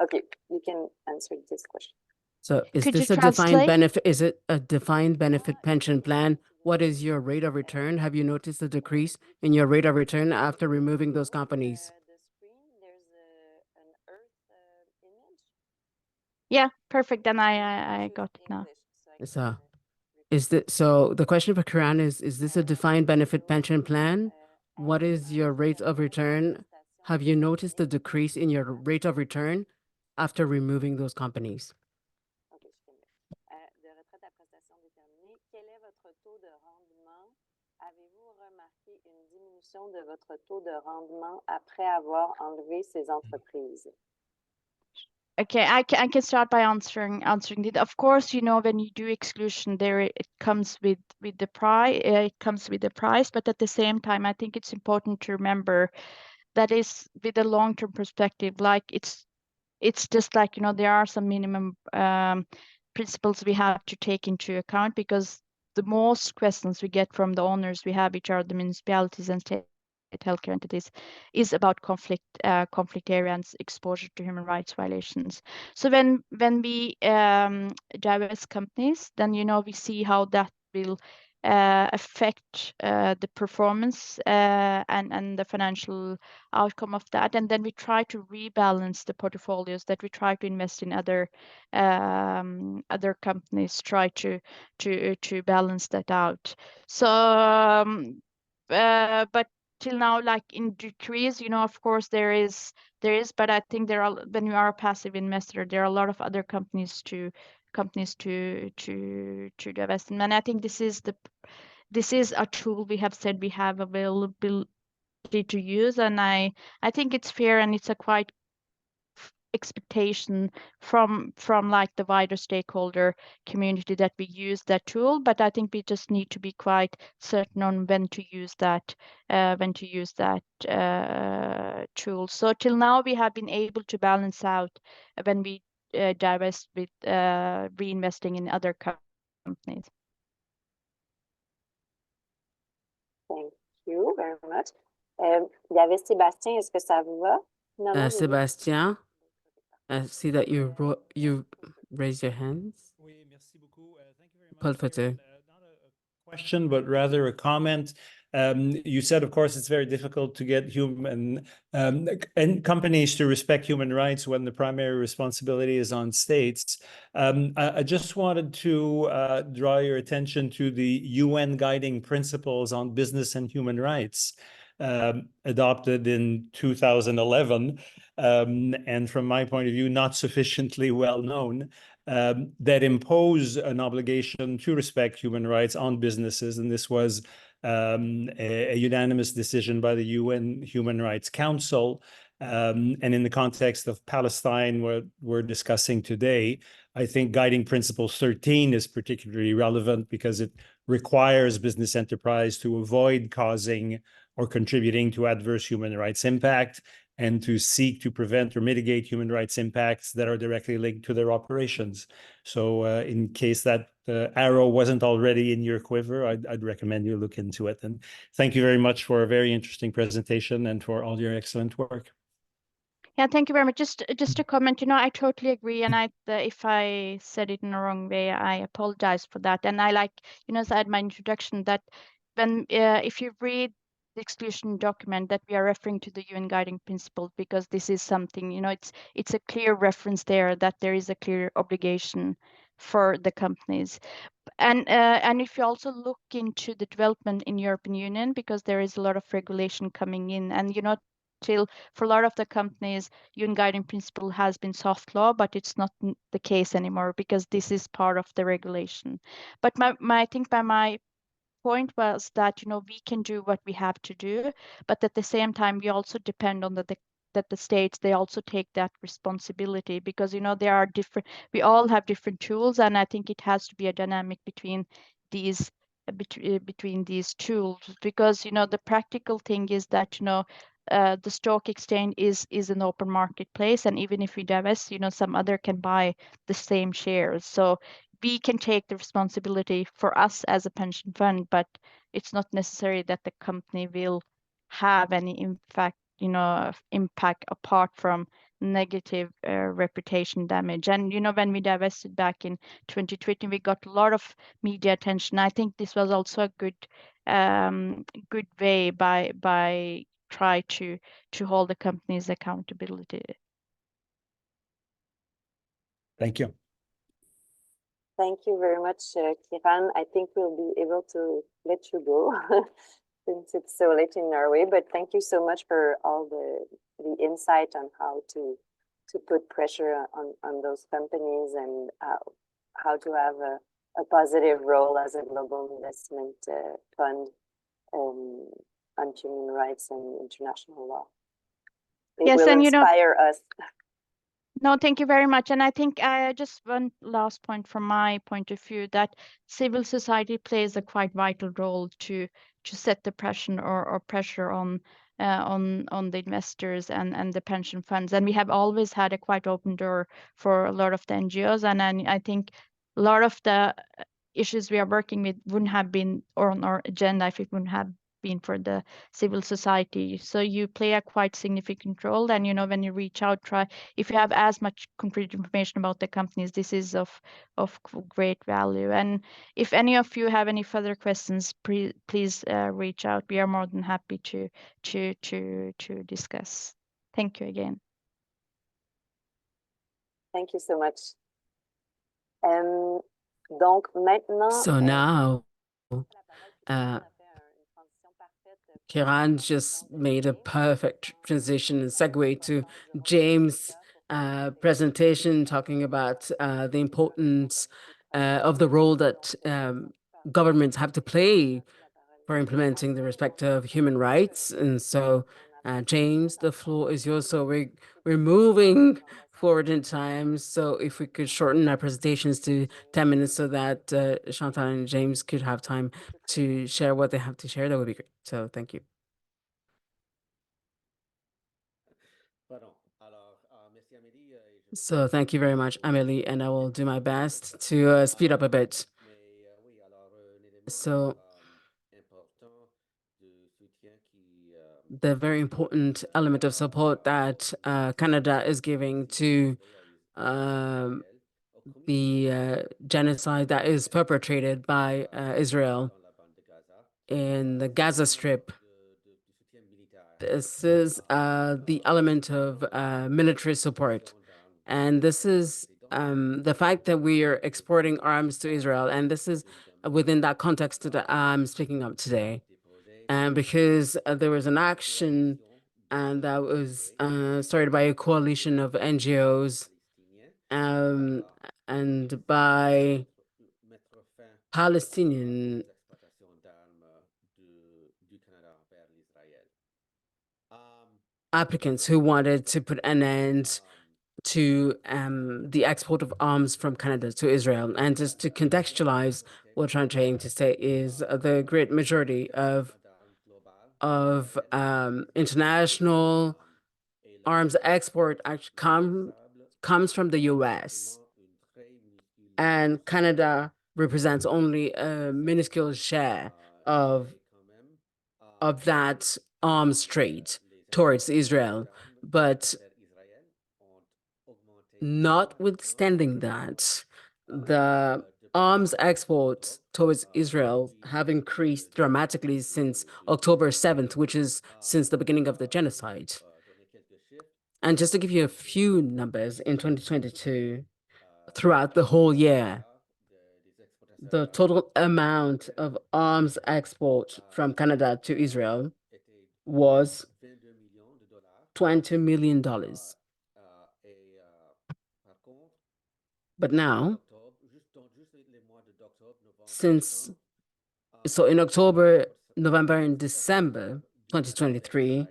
okay, you can answer this question. So is Could this you a defined translate? benefit? Is it a defined benefit pension plan? What is your rate of return? Have you noticed a decrease in your rate of return after removing those companies? The screen, there's an Earth image. Yeah, perfect. Then I got it now. So so the question for Kiran is this a defined benefit pension plan? What is your rate of return? Have you noticed a decrease in your rate of return after removing those companies? De retraite à prestation déterminée, quel est votre taux de rendement? Avez-vous remarqué une diminution de votre taux de rendement après avoir enlevé ces entreprises? Okay, I can start by answering it. Of course, you know, when you do exclusion, it comes with the price. It comes with the price, but at the same time, I think it's important to remember that is with a long-term perspective. Like it's just like, you know, there are some minimum principles we have to take into account, because the most questions we get from the owners we have, which are the municipalities and state healthcare entities, is about conflict areas, exposure to human rights violations. So when we divest companies, then, you know, we see how that will affect the performance and the financial outcome of that, and then we try to rebalance the portfolios, that we try to invest in other companies, try to balance that out. So but till now, like in decrease, you know, of course there is, but I think there are, when you are a passive investor, there are a lot of other companies to divest in. And I think this is a tool we have said we have availability to use, and I think it's fair, and it's a quite expectation from like the wider stakeholder community that we use that tool. But I think we just need to be quite certain on when to use that tool. So till now we have been able to balance out when we divest with reinvesting in other companies. Thank you very much. Il y avait Sébastien, est-ce que ça vous va? Sébastien, I see that you raised your hands. Oui, merci beaucoup. Thank you very much. Paul Fete. Not a question, but rather a comment. You said, of course, it's very difficult to get human and companies to respect human rights when the primary responsibility is on states. I just wanted to draw your attention to the UN guiding principles on business and human rights, adopted in 2011, and from my point of view, not sufficiently well known, that impose an obligation to respect human rights on businesses. And this was a unanimous decision by the UN Human Rights Council. And in the context of Palestine, what we're discussing today, I think guiding principle 13 is particularly relevant because it requires business enterprise to avoid causing or contributing to adverse human rights impact, and to seek to prevent or mitigate human rights impacts that are directly linked to their operations. So in case that arrow wasn't already in your quiver, I'd recommend you look into it. And thank you very much for a very interesting presentation and for all your excellent work. Yeah, thank you very much. Just a comment, I totally agree. And if I said it in a wrong way, I apologize for that. And I like, as I had my introduction, that when if you read the exclusion document, that we are referring to the UN guiding principle, because this is something, it's a clear reference there that there is a clear obligation for the companies. And if you also look into the development in European Union, because there is a lot of regulation coming in, and till for a lot of the companies, UN guiding principle has been soft law, but it's not the case anymore because this is part of the regulation. But I think my point was that we can do what we have to do, but at the same time we also depend on that the states, they also take that responsibility, because there are different, we all have different tools, and I think it has to be a dynamic between these between these tools, because the practical thing is that the stock exchange is an open marketplace, and even if we divest, some other can buy the same shares. So we can take the responsibility for us as a pension fund, but it's not necessary that the company will have any impact apart from negative reputation damage. And when we divested back in 2020, we got a lot of media attention. I think this was also a good way by try to hold the company's accountability. Thank you. Thank you very much, Kiran. I think we'll be able to let you go since it's so late in Norway, but thank you so much for all the insight on how to put pressure on those companies and how to have a positive role as a global investment fund on human rights and international law. It Yes, will and inspire us. No, thank you very much. And I think just one last point from my point of view, that civil society plays a quite vital role to set the pressure or pressure on the investors and the pension funds. And we have always had a quite open door for a lot of the NGOs. And I think a lot of the issues we are working with wouldn't have been on our agenda if it wouldn't have been for the civil society. So you play a quite significant role. And when you reach out, try, if you have as much concrete information about the companies, this is of great value. And if any of you have any further questions, please reach out. We are more than happy to discuss. Thank you again. Thank you so much. Donc maintenant, So now, Kiran just made a perfect transition and segue to James' presentation, talking about the importance of the role that governments have to play for implementing the respect of human rights. And so, James, the floor is yours. So we're moving forward in time. So if we could shorten our presentations to 10 minutes so that Chantal and James could have time to share what they have to share, that would be great. So thank you. So thank you very much, Amélie, and I will do my best to speed up a bit. So the very important element of support that Canada is giving to the genocide that is perpetrated by Israel in the Gaza Strip. This is the element of military support. And this is the fact that we are exporting arms to Israel. And this is within that context that I'm speaking of today. And because there was an action that was started by a coalition of NGOs and by Palestinian applicants who wanted to put an end to the export of arms from Canada to Israel. And just to contextualize what I'm trying to say is the great majority of international arms export actually comes from the US. And Canada represents only a minuscule share of that arms trade towards Israel. But Notwithstanding that, the arms exports towards Israel have increased dramatically since October 7th, which is since the beginning of the genocide. And just to give you a few numbers, in 2022, throughout the whole year, the total amount of arms export from Canada to Israel was $20 million. But now, in October, November, and December 2023,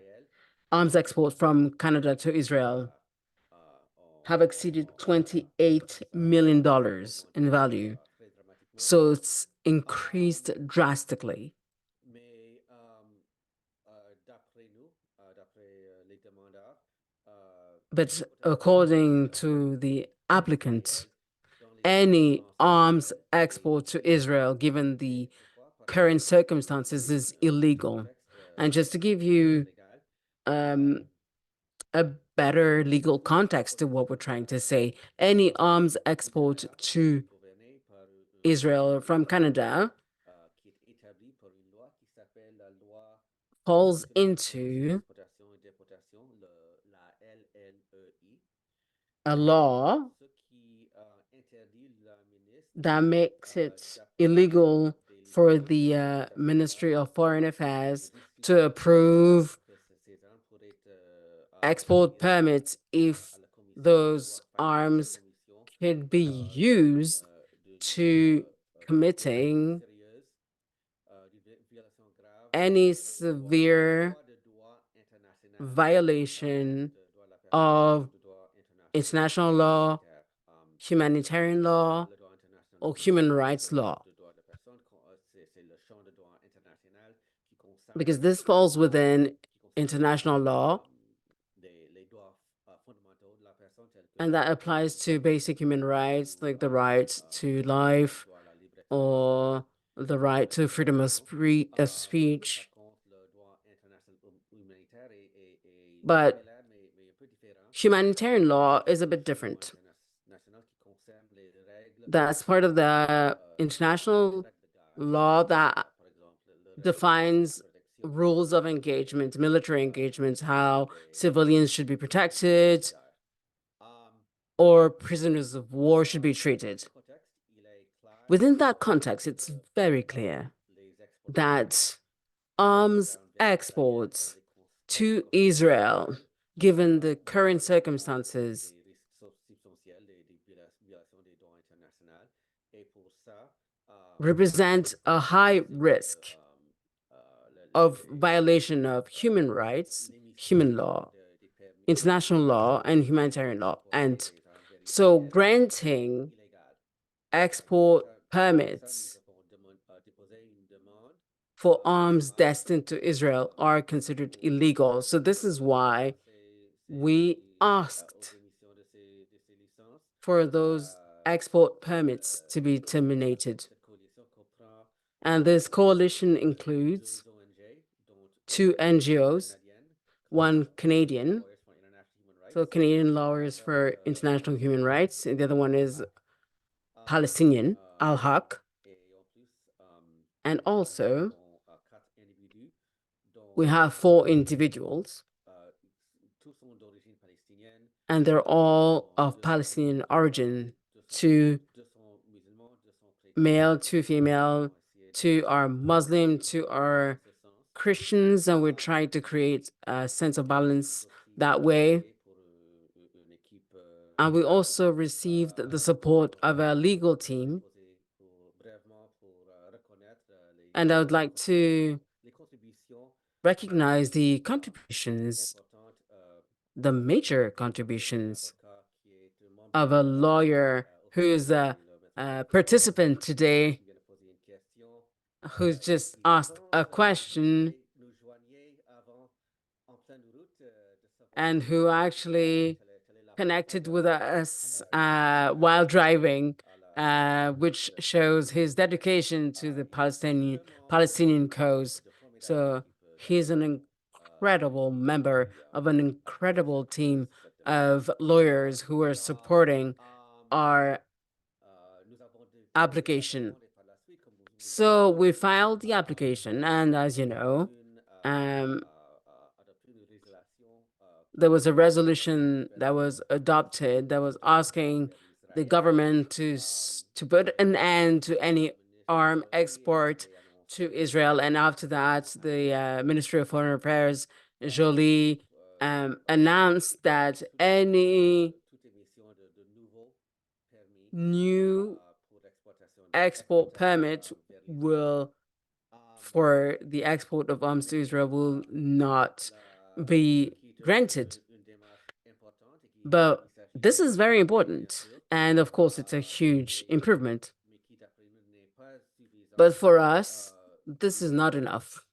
arms export from Canada to Israel have exceeded $28 million in value. So it's increased drastically. But according to the applicant, any arms export to Israel, given the current circumstances, is illegal. And just to give you a better legal context to what we're trying to say, any arms export to Israel from Canada falls into a law that makes it illegal for the Ministry of Foreign Affairs to approve export permits if those arms could be used to committing any severe violation of international law, humanitarian law, or human rights law. Because this falls within international law, and that applies to basic human rights, like the right to life or the right to freedom of speech. But humanitarian law is a bit different. That's part of the international law that defines rules of engagement, military engagements, how civilians should be protected, or prisoners of war should be treated. Within that context, it's very clear that arms exports to Israel, given the current circumstances, represent a high risk of violation of human rights, human law, international law, and humanitarian law. And so granting export permits for arms destined to Israel are considered illegal. So this is why we asked for those export permits to be terminated. And this coalition includes 2 NGOs, one Canadian, so Canadian Lawyers for International Human Rights, and the other one is Palestinian, Al-Haq. And also, we have 4 individuals, and they're all of Palestinian origin, 2 male, 2 female, 2 are Muslim, 2 are Christians, and we're trying to create a sense of balance that way. And we also received the support of a legal team. And I would like to recognize the contributions, the major contributions of a lawyer who is a participant today, who's just asked a question and who actually connected with us while driving, which shows his dedication to the Palestinian cause. So he's an incredible member of an incredible team of lawyers who are supporting our application. So we filed the application, and as you know, there was a resolution that was adopted that was asking the government to put an end to any arm export to Israel. And after that, the Ministry of Foreign Affairs, Jolie, announced that any new export permit for the export of arms to Israel will not be granted. But this is very important. And of course, it's a huge improvement. But for us, this is not enough.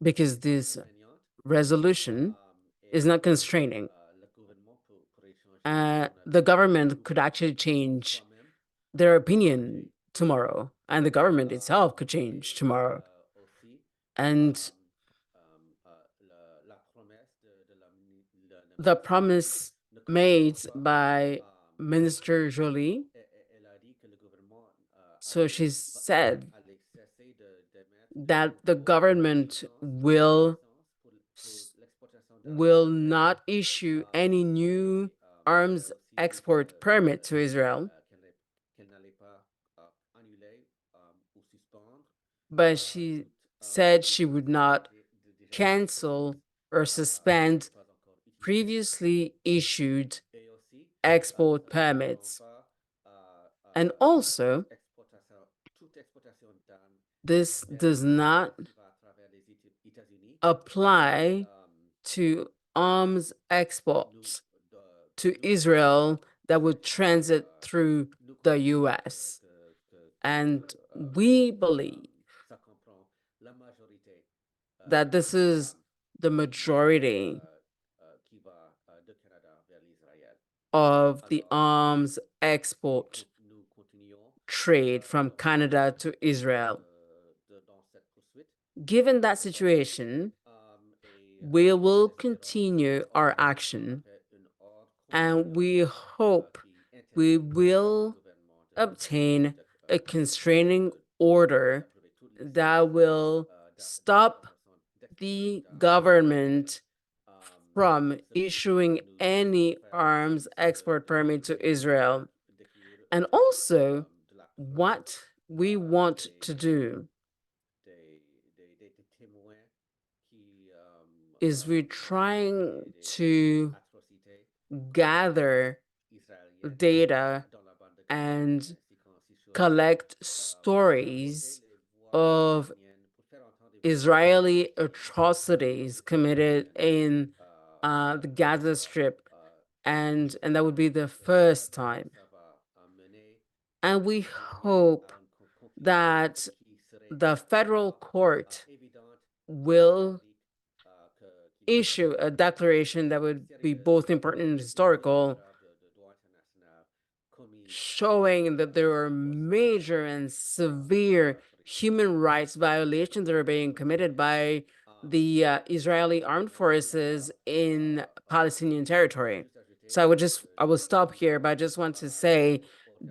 Because this resolution is not constraining. The government could actually change their opinion tomorrow, and the government itself could change tomorrow. And the promise made by Minister Jolie, so she said that the government will not issue any new arms export permit to Israel. But she said she would not cancel or suspend previously issued export permits. And also, this does not apply to arms exports to Israel that would transit through the US. And we believe that this is the majority of the arms export trade from Canada to Israel. Given that situation, we will continue our action, and we hope we will obtain a constraining order that will stop the government from issuing any arms export permit to Israel. And also, what we want to do is we're trying to gather data and collect stories of Israeli atrocities committed in the Gaza Strip, and that would be the first time. And we hope that the federal court will issue a declaration that would be both important and historical, showing that there are major and severe human rights violations that are being committed by the Israeli armed forces in Palestinian territory. So I will stop here, but I just want to say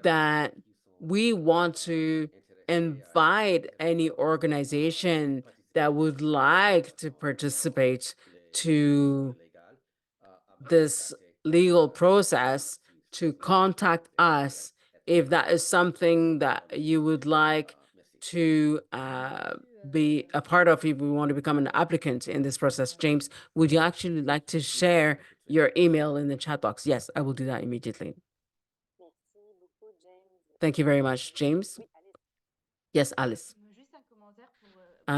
that we want to invite any organization that would like to participate to this legal process to contact us if that is something that you would like to be a part of, if we want to become an applicant in this process. James, would you actually like to share your email in the chat box? Yes, I will do that immediately. Thank you very much, James. Yes, Alice.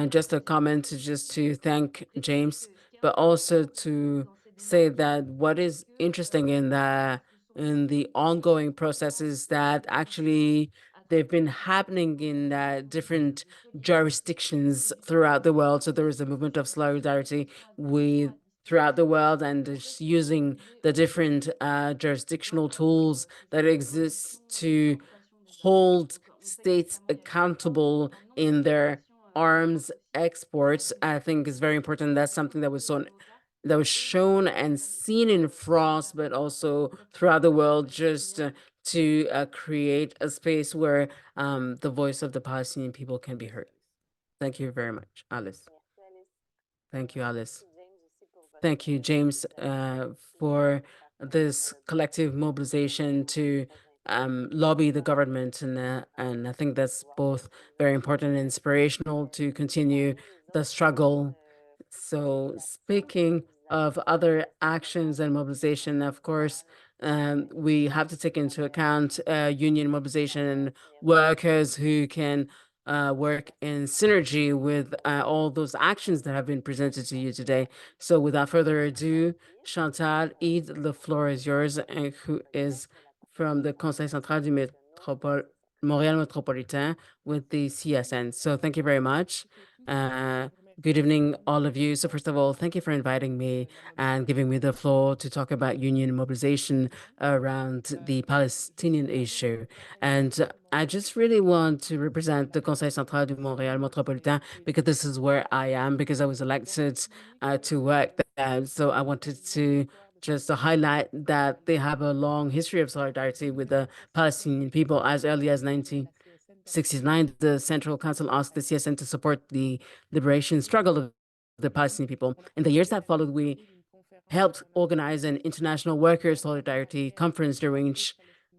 Just a comment just to thank James, but also to say that what is interesting in the ongoing processes that actually they've been happening in different jurisdictions throughout the world. So there is a movement of solidarity throughout the world, and just using the different jurisdictional tools that exist to hold states accountable in their arms exports, I think is very important. That's something that was shown and seen in France, but also throughout the world, just to create a space where the voice of the Palestinian people can be heard. Thank you very much, Alice. Thank you, Alice. Thank you, James, for this collective mobilization to lobby the government, and I think that's both very important and inspirational to continue the struggle. So speaking of other actions and mobilization, of course, we have to take into account union mobilization and workers who can work in synergy with all those actions that have been presented to you today. So without further ado, Chantal, the floor is yours, and who is from the Conseil Central du Montréal Metropolitan with the CSN. So thank you very much. Good evening, all of you. So first of all, thank you for inviting me and giving me the floor to talk about union mobilization around the Palestinian issue. And I just really want to represent the Conseil Central du Montréal Metropolitan because this is where I am, because I was elected to work there. So I wanted to just to highlight that they have a long history of solidarity with the Palestinian people. As early as 1969, the Central Council asked the CSN to support the liberation struggle of the Palestinian people. In the years that followed, we helped organize an international workers' solidarity conference during which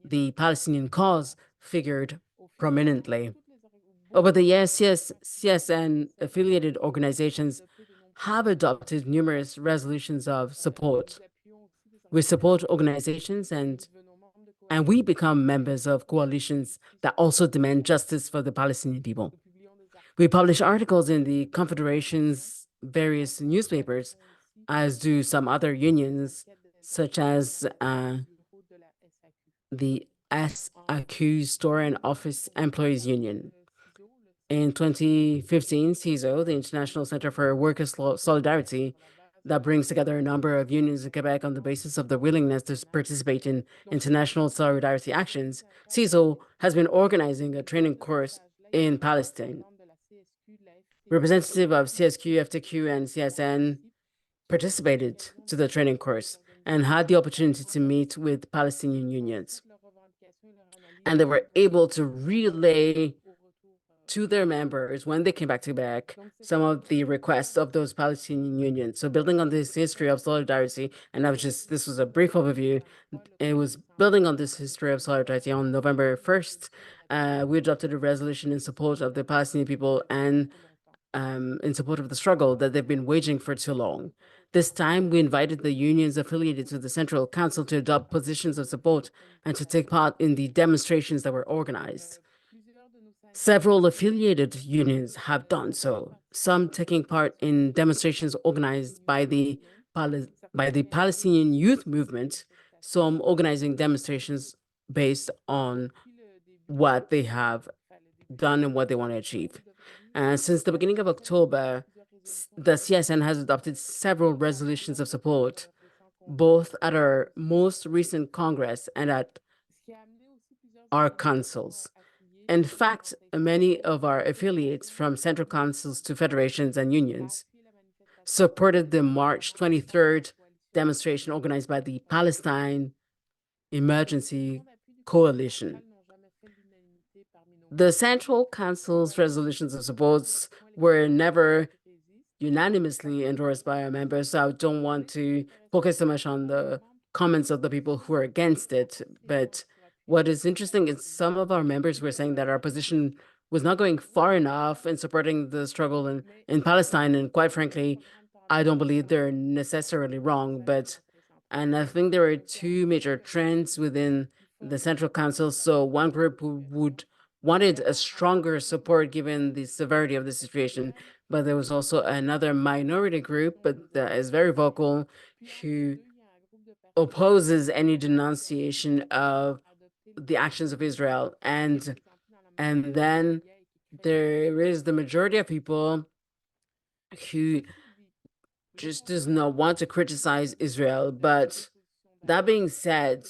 the Palestinian cause figured prominently. Over the years, CSN affiliated organizations have adopted numerous resolutions of support. We support organizations and we become members of coalitions that also demand justice for the Palestinian people. We publish articles in the Confederation's various newspapers, as do some other unions, such as the SAQ Store and Office Employees Union. In 2015, CISO, the International Center for Workers' Solidarity, that brings together a number of unions in Quebec on the basis of their willingness to participate in international solidarity actions, CISO has been organizing a training course in Palestine. Representative of CSQ, FTQ, and CSN participated to the training course and had the opportunity to meet with Palestinian unions. And they were able to relay to their members, when they came back to Quebec, some of the requests of those Palestinian unions. So building on this history of solidarity, and this was a brief overview, it was building on this history of solidarity. On November 1st, we adopted a resolution in support of the Palestinian people and in support of the struggle that they've been waging for too long. This time, we invited the unions affiliated to the Central Council to adopt positions of support and to take part in the demonstrations that were organized. Several affiliated unions have done so, some taking part in demonstrations organized by the Palestinian Youth Movement, some organizing demonstrations based on what they have done and what they want to achieve. And since the beginning of October, the CSN has adopted several resolutions of support, both at our most recent Congress and at our councils. In fact, many of our affiliates, from central councils to federations and unions, supported the March 23rd demonstration organized by the Palestine Emergency Coalition. The Central Council's resolutions of support were never unanimously endorsed by our members, so I don't want to focus so much on the comments of the people who are against it, but what is interesting is some of our members were saying that our position was not going far enough in supporting the struggle in Palestine. And quite frankly, I don't believe they're necessarily wrong. And I think there are two major trends within the Central Council. So one group who wanted a stronger support given the severity of the situation, but there was also another minority group, but that is very vocal, who opposes any denunciation of the actions of Israel. And then there is the majority of people who just does not want to criticize Israel. But that being said,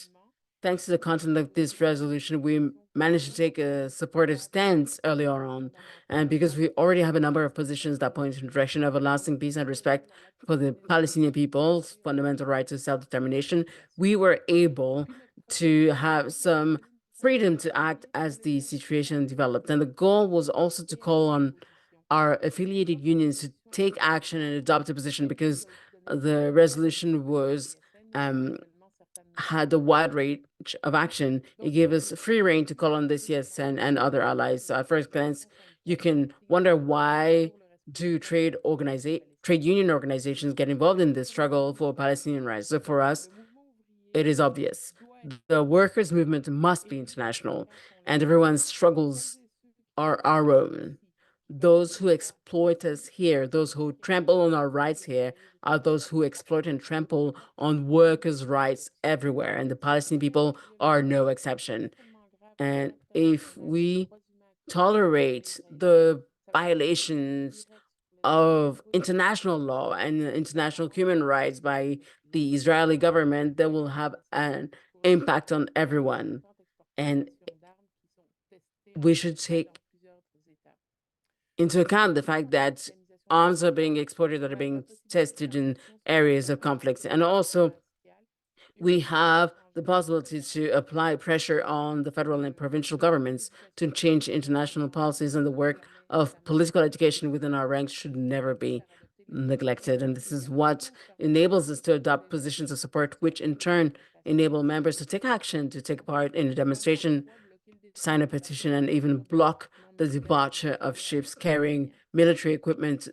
thanks to the content of this resolution, we managed to take a supportive stance earlier on. And because we already have a number of positions that point in the direction of a lasting peace and respect for the Palestinian people's fundamental right to self-determination, we were able to have some freedom to act as the situation developed. And the goal was also to call on our affiliated unions to take action and adopt a position, because the resolution was had a wide range of action. It gave us free rein to call on the CSN and other allies. So at first glance, you can wonder, why do trade union organizations get involved in this struggle for Palestinian rights? So for us, it is obvious. The workers' movement must be international, and everyone's struggles are our own. Those who exploit us here, those who trample on our rights here, are those who exploit and trample on workers' rights everywhere, and the Palestinian people are no exception. And if we tolerate the violations of international law and international human rights by the Israeli government, that will have an impact on everyone. And we should take into account the fact that arms are being exported, that are being tested in areas of conflicts. And also, we have the possibility to apply pressure on the federal and provincial governments to change international policies, and the work of political education within our ranks should never be neglected. And this is what enables us to adopt positions of support, which in turn enable members to take action, to take part in a demonstration, sign a petition, and even block the departure of ships carrying military equipment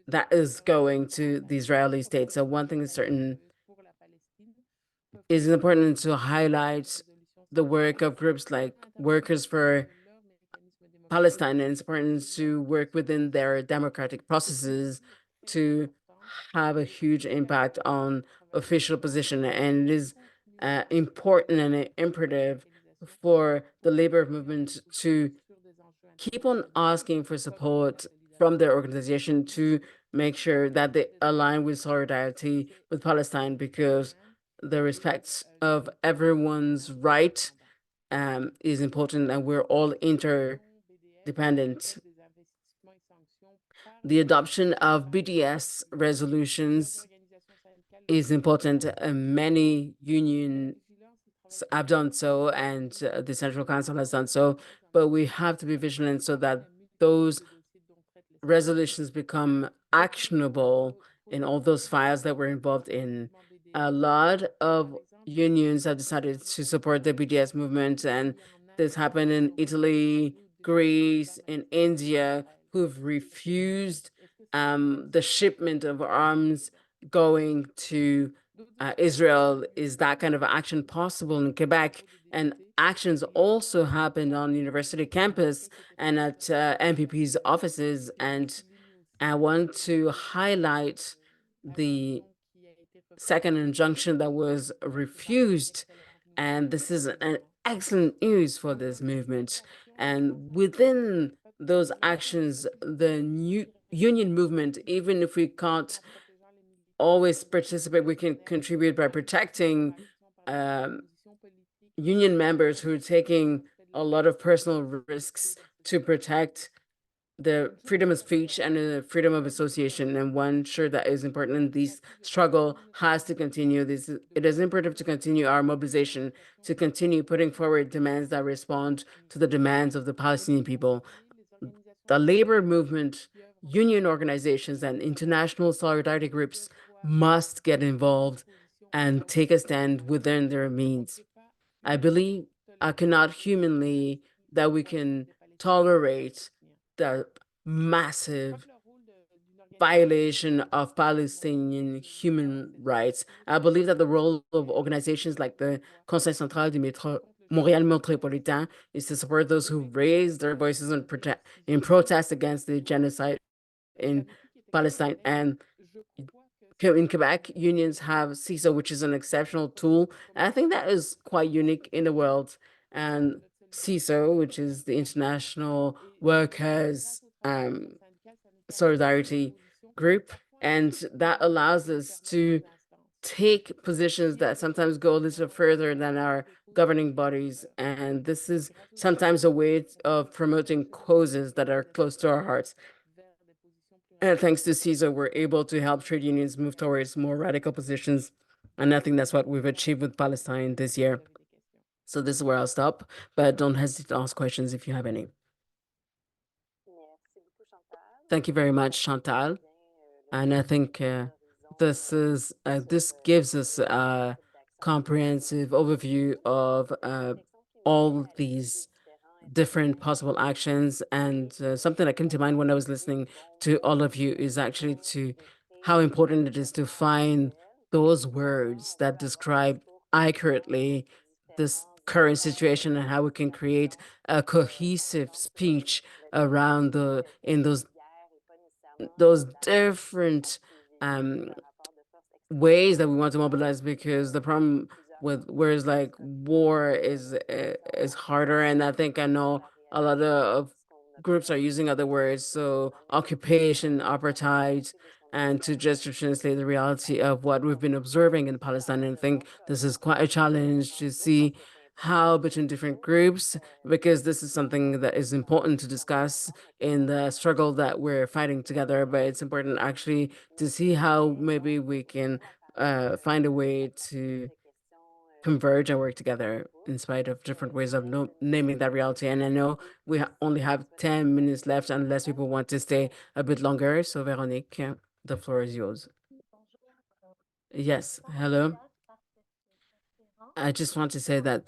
that is going to the Israeli state. So one thing is certain, is important to highlight the work of groups like Workers for Palestine, and it's important to work within their democratic processes to have a huge impact on official position. And it is important and imperative for the labor movement to keep on asking for support from their organization to make sure that they align with solidarity with Palestine, because the respect of everyone's right is important, and we're all interdependent. The adoption of BDS resolutions is important. Many unions have done so, and the Central Council has done so, but we have to be vigilant so that those resolutions become actionable in all those files that we're involved in. A lot of unions have decided to support the BDS movement, and this happened in Italy, Greece, and India, who've refused the shipment of arms going to Israel. Is that kind of action possible in Quebec? And actions also happened on university campus and at MPP's offices. And I want to highlight the second injunction that was refused. And this is an excellent news for this movement. And within those actions, the new union movement, even if we can't always participate, we can contribute by protecting union members who are taking a lot of personal risks to protect the freedom of speech and the freedom of association. And one sure that is important, and this struggle has to continue. It is imperative to continue our mobilization, to continue putting forward demands that respond to the demands of the Palestinian people. The labor movement, union organizations, and international solidarity groups must get involved and take a stand within their means. I believe I cannot humanly that we can tolerate the massive violation of Palestinian human rights. I believe that the role of organizations like the Conseil Central du Montreal Metropolitan is to support those who raise their voices in protest against the genocide in Palestine. And in Quebec, unions have CISO, which is an exceptional tool. And I think that is quite unique in the world. And CISO, which is the International Workers Solidarity Group, and that allows us to take positions that sometimes go a little further than our governing bodies. And this is sometimes a way of promoting causes that are close to our hearts. And thanks to CISO, we're able to help trade unions move towards more radical positions. And I think that's what we've achieved with Palestine this year. So this is where I'll stop, but don't hesitate to ask questions if you have any. Thank you very much, Chantal. And I think this gives us a comprehensive overview of all these different possible actions. And something that came to mind when I was listening to all of you is actually to how important it is to find those words that describe accurately this current situation and how we can create a cohesive speech around those different ways that we want to mobilize, because the problem with whereas like war is harder, and I know a lot of groups are using other words, so occupation, apartheid, and to just to translate the reality of what we've been observing in Palestine. And I think this is quite a challenge to see how between different groups, because this is something that is important to discuss in the struggle that we're fighting together, but it's important actually to see how maybe we can find a way to converge and work together in spite of different ways of naming that reality. And I know we only have 10 minutes left unless people want to stay a bit longer. So Véronique, the floor is yours. Yes, hello. I just want to say that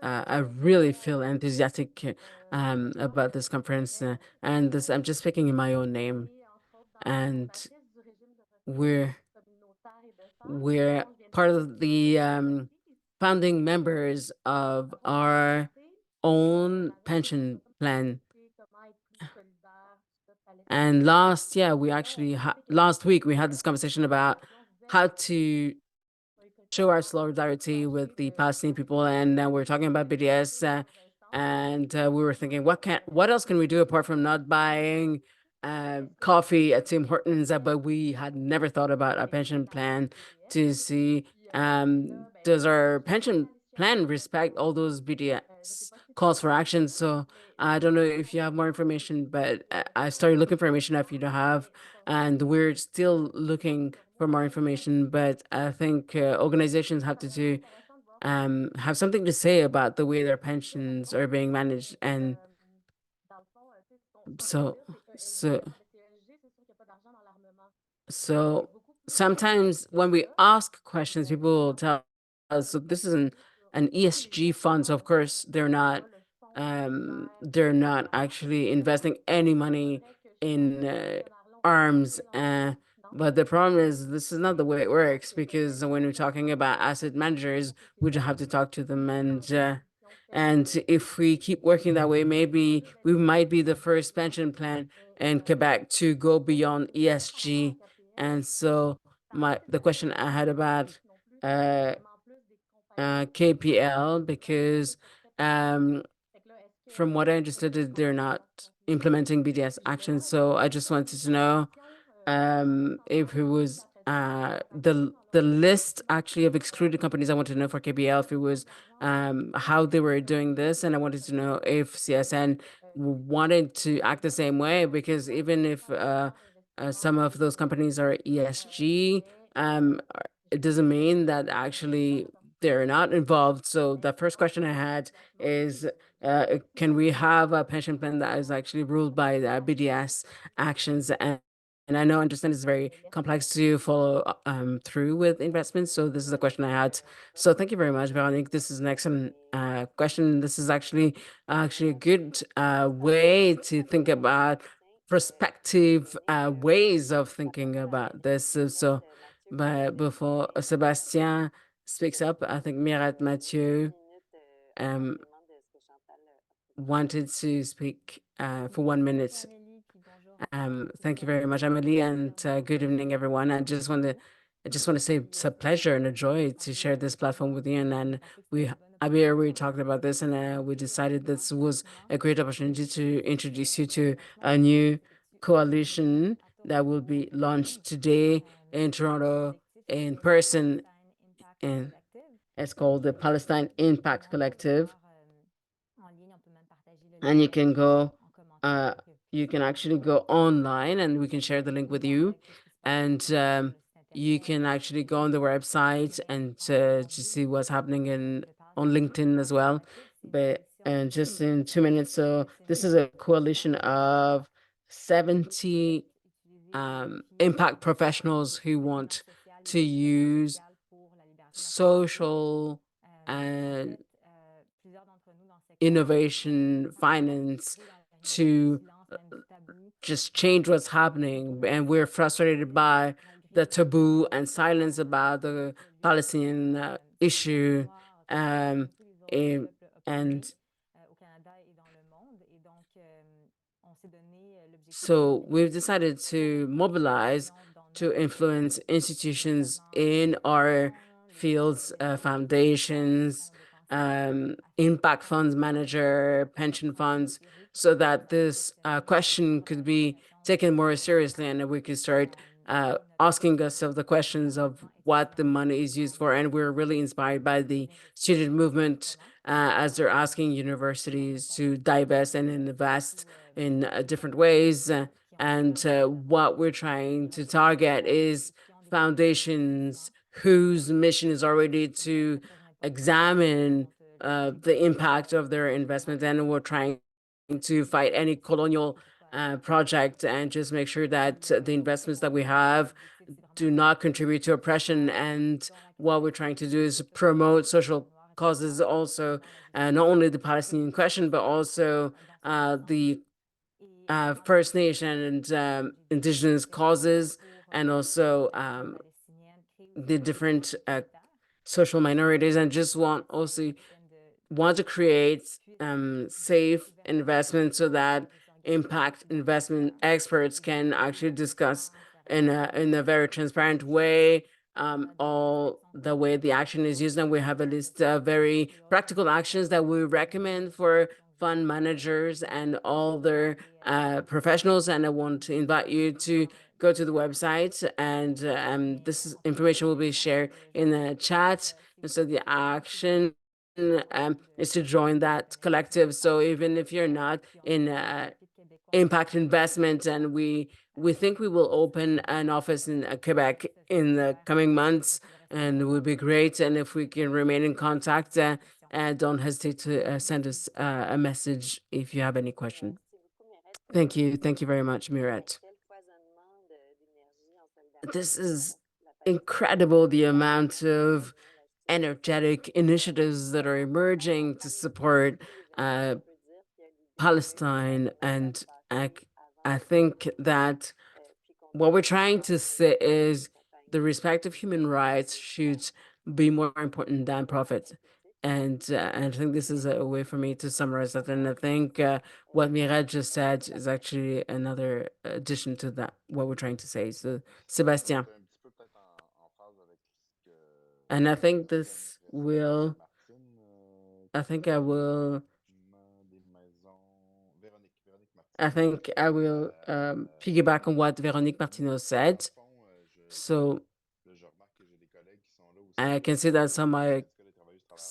I really feel enthusiastic about this conference, and I'm just speaking in my own name, and we're part of the founding members of our own pension plan. And last week we had this conversation about how to show our solidarity with the Palestinian people, and we're talking about BDS, and we were thinking, what else can we do apart from not buying coffee at Tim Hortons? But we had never thought about a pension plan to see does our pension plan respect all those BDS calls for action. So I don't know if you have more information, but I started looking for information if you don't have, and we're still looking for more information. But I think organizations have to do have something to say about the way their pensions are being managed. And so so so sometimes when we ask questions, people will tell us, so this is an ESG fund, so of course they're not actually investing any money in arms. But the problem is this is not the way it works, because when we're talking about asset managers, we just have to talk to them, and if we keep working that way, maybe we might be the first pension plan in Quebec to go beyond ESG. And so the question I had about KPL, because from what I understood, they're not implementing BDS actions. So I just wanted to know if it was the list actually of excluded companies. I wanted to know for KBL if it was how they were doing this, and I wanted to know if CSN wanted to act the same way, because even if some of those companies are ESG, it doesn't mean that actually they're not involved. So the first question I had is, can we have a pension plan that is actually ruled by the BDS actions? And I understand it's very complex to follow through with investments. So this is a question I had. So thank you very much, Veronique. This is an excellent question. This is actually a good way to think about prospective ways of thinking about this. But before Sébastien speaks up, I think Mirat Mathieu wanted to speak for 1 minute. Thank you very much, Emily, and good evening, everyone. I just want to say it's a pleasure and a joy to share this platform with you. And we talked about this, and we decided this was a great opportunity to introduce you to a new coalition that will be launched today in Toronto in person, and it's called the Palestine Impact Collective. And you can go, you can actually go online, and we can share the link with you. And you can actually go on the website and to see what's happening on LinkedIn as well. But and just in 2 minutes, so this is a coalition of 70 impact professionals who want to use social and innovation finance to just change what's happening. And we're frustrated by the taboo and silence about the Palestinian issue. And so we've decided to mobilize to influence institutions in our fields, foundations, impact funds manager, pension funds, so that this question could be taken more seriously, and we could start asking ourselves the questions of what the money is used for. And we're really inspired by the student movement as they're asking universities to divest and invest in different ways. And what we're trying to target is foundations whose mission is already to examine the impact of their investment, and we're trying to fight any colonial project and just make sure that the investments that we have do not contribute to oppression. And what we're trying to do is promote social causes also, not only the Palestinian question, but also the First Nation and indigenous causes, and also the different social minorities, and just want to create safe investment so that impact investment experts can actually discuss in a very transparent way all the way the action is used. And we have a list of very practical actions that we recommend for fund managers and all their professionals. And I want to invite you to go to the website, and information will be shared in the chat. And so the action is to join that collective. So even if you're not in impact investment, and we think we will open an office in Quebec in the coming months, and it would be great. And if we can remain in contact, don't hesitate to send us a message if you have any question. Thank you very much, Mirette. This is incredible, the amount of energetic initiatives that are emerging to support Palestine. And I think that what we're trying to say is the respect of human rights should be more important than profit. And I think this is a way for me to summarize that. And I think what Mirette just said is actually another addition to that, what we're trying to say. So, Sébastien. And I think this will, I think I will piggyback on what Véronique Martineau said. So I can see that some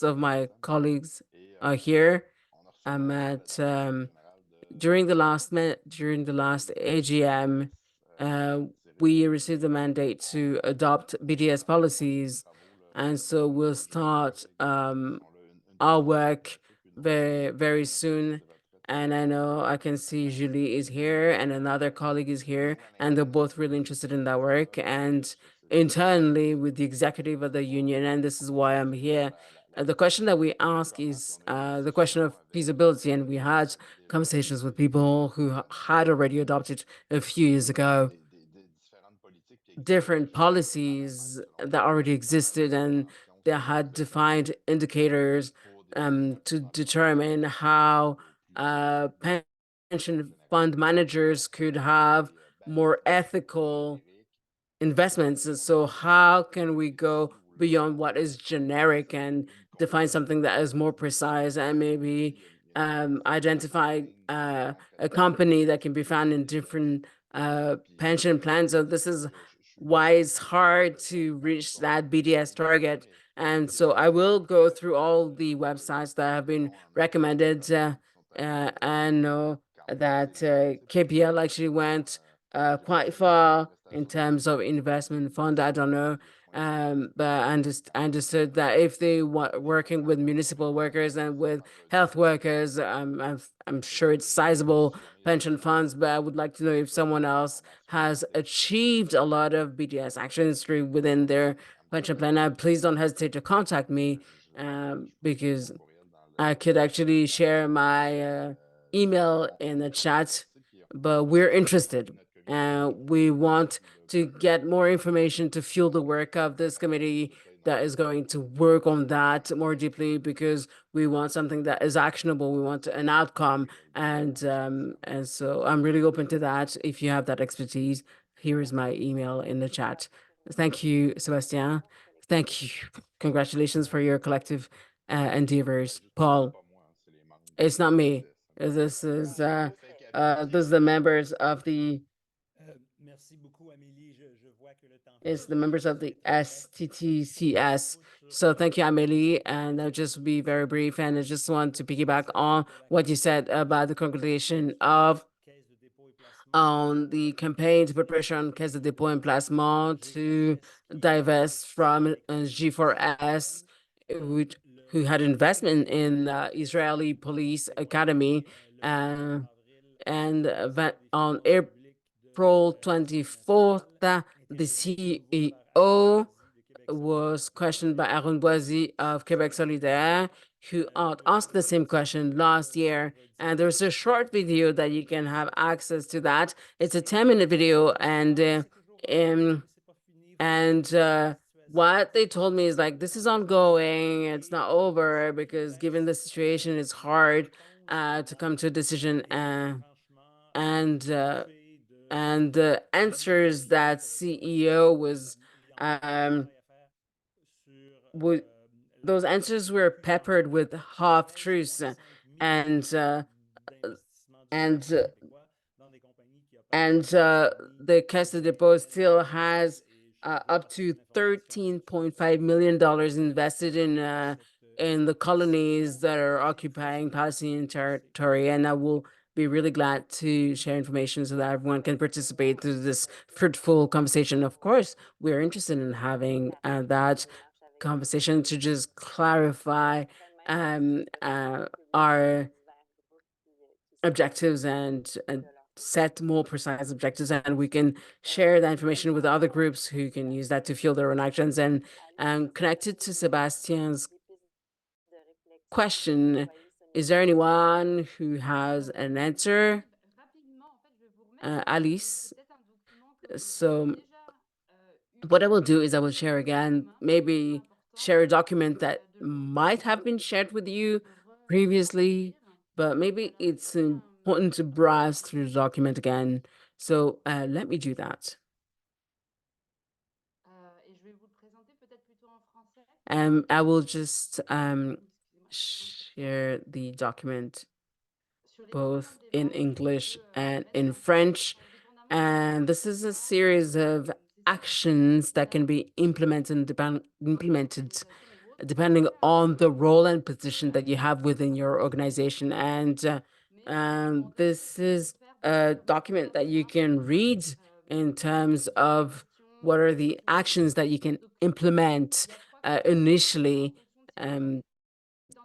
of my colleagues are here. I'm at during the last AGM, we received the mandate to adopt BDS policies, and so we'll start our work very, very soon. And I know I can see Julie is here and another colleague is here, and they're both really interested in that work. And internally with the executive of the union, and this is why I'm here. The question that we ask is the question of feasibility, and we had conversations with people who had already adopted a few years ago different policies that already existed, and they had defined indicators to determine how pension fund managers could have more ethical investments. So how can we go beyond what is generic and define something that is more precise, and maybe identify a company that can be found in different pension plans? So this is why it's hard to reach that BDS target. And so I will go through all the websites that have been recommended, and know that KPL actually went quite far in terms of investment fund. I don't know, but I understood that if they were working with municipal workers and with health workers, I'm sure it's sizable pension funds, but I would like to know if someone else has achieved a lot of BDS actions through within their pension plan. Please don't hesitate to contact me, because I could actually share my email in the chat, but we're interested. We want to get more information to fuel the work of this committee that is going to work on that more deeply, because we want something that is actionable. We want an outcome, and so I'm really open to that. If you have that expertise, here is my email in the chat. Thank you, Sebastien. Thank you. Congratulations for your collective endeavors. Paul, it's not me. This is the members of the it's the members of the STTCS. So thank you, Amélie, and I'll just be very brief, and I just want to piggyback on what you said about the congregation of on the campaign to put pressure on Caisse de dépôt and placement to divest from G4S, who had investment in Israeli police academy, and on April 24th, the CEO was questioned by Aaron Boisy of Quebec Solidaire, who asked the same question last year. And there's a short video that you can have access to that. It's a 10-minute video, and what they told me is like, this is ongoing, it's not over, because given the situation, it's hard to come to a decision, and the answers that CEO was those answers were peppered with half truths, and the Caisse de dépôt still has up to $13.5 million invested in the colonies that are occupying Palestinian territory, and I will be really glad to share information so that everyone can participate through this fruitful conversation. Of course, we're interested in having that conversation to just clarify our objectives and set more precise objectives, and we can share that information with other groups who can use that to fuel their own actions. And connected to Sebastian's question, is there anyone who has an answer? Alice. So what I will do is I will share again, maybe share a document that might have been shared with you previously, but maybe it's important to browse through the document again. So let me do that. I will just share the document both in English and in French. And this is a series of actions that can be implemented depending on the role and position that you have within your organization. And this is a document that you can read in terms of what are the actions that you can implement initially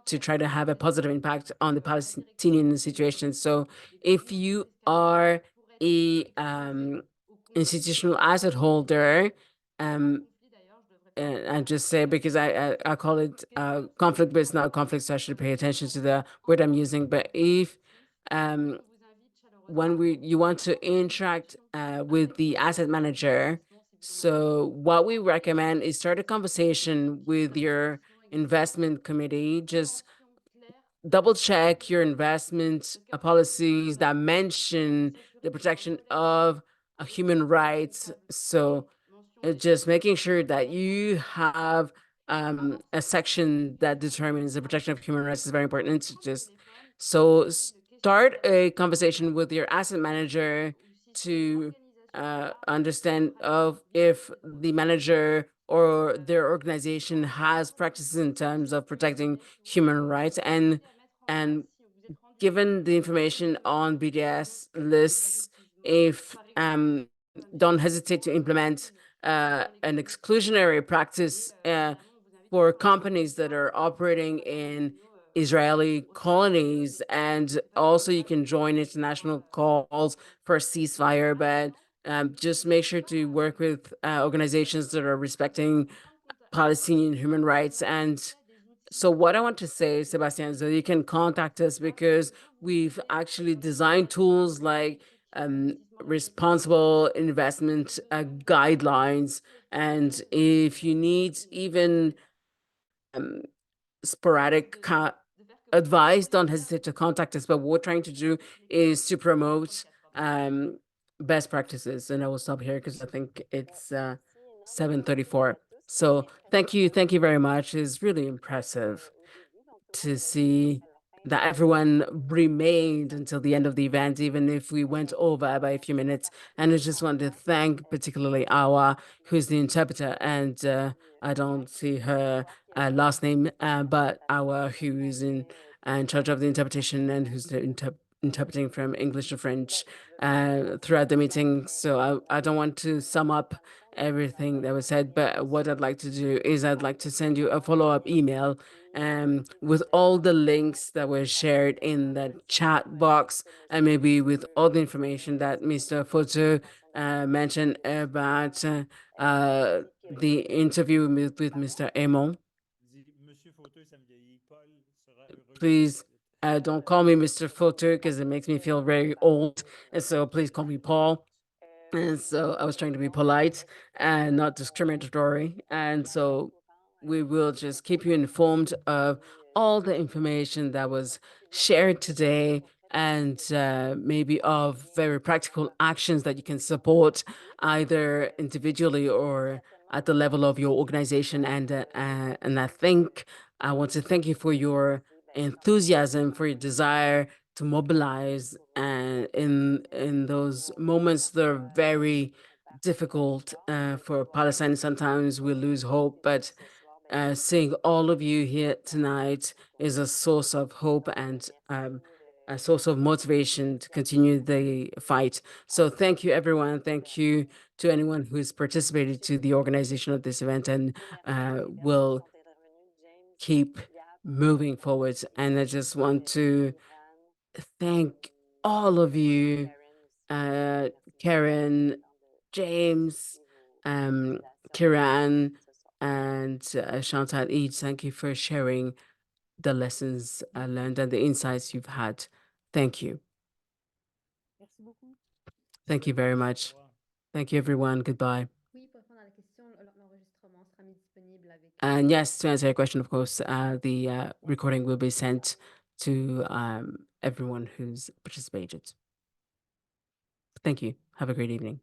to try to have a positive impact on the Palestinian situation. So if you are a institutional asset holder, and I just say, because I call it conflict, but it's not a conflict, so I should pay attention to the word I'm using. But if when you want to interact with the asset manager, so what we recommend is start a conversation with your investment committee. Just double check your investment policies that mention the protection of human rights. So just making sure that you have a section that determines the protection of human rights is very important. So start a conversation with your asset manager to understand of if the manager or their organization has practices in terms of protecting human rights, and given the information on BDS lists, if don't hesitate to implement an exclusionary practice for companies that are operating in Israeli colonies. And also you can join international calls for a ceasefire, but just make sure to work with organizations that are respecting Palestinian human rights. And so what I want to say, Sebastian, is that you can contact us because we've actually designed tools like responsible investment guidelines. And if you need even sporadic advice, don't hesitate to contact us. But what we're trying to do is to promote best practices. And I will stop here because I think it's 7:34. So thank you very much. It's really impressive to see that everyone remained until the end of the event, even if we went over by a few minutes. And I just want to thank particularly Awa, who's the interpreter, and I don't see her last name, but Awa, who is in charge of the interpretation and who's the interpreting from English to French throughout the meeting. So I don't want to sum up everything that was said, but what I'd like to do is I'd like to send you a follow-up email with all the links that were shared in the chat box, and maybe with all the information that Mr. Photo mentioned about the interview with Mr. Aymon. Please don't call me Mr. Photo because it makes me feel very old, and so please call me Paul. And so I was trying to be polite and not discriminatory. And so we will just keep you informed of all the information that was shared today, and maybe of very practical actions that you can support either individually or at the level of your organization. And I think I want to thank you for your enthusiasm, for your desire to mobilize, and in those moments that are very difficult for Palestine. Sometimes we lose hope, but seeing all of you here tonight is a source of hope and a source of motivation to continue the fight. So thank you, everyone. Thank you to anyone who's participated to the organization of this event, and will keep moving forward. And I just want to thank all of you, Karen, James, Kiran, and Chantal. Each, thank you for sharing the lessons learned and the insights you've had. Thank you. Thank you very much. Thank you, everyone. Goodbye. And yes, to answer your question, of course, the recording will be sent to everyone who's participated. Thank you. Have a great evening.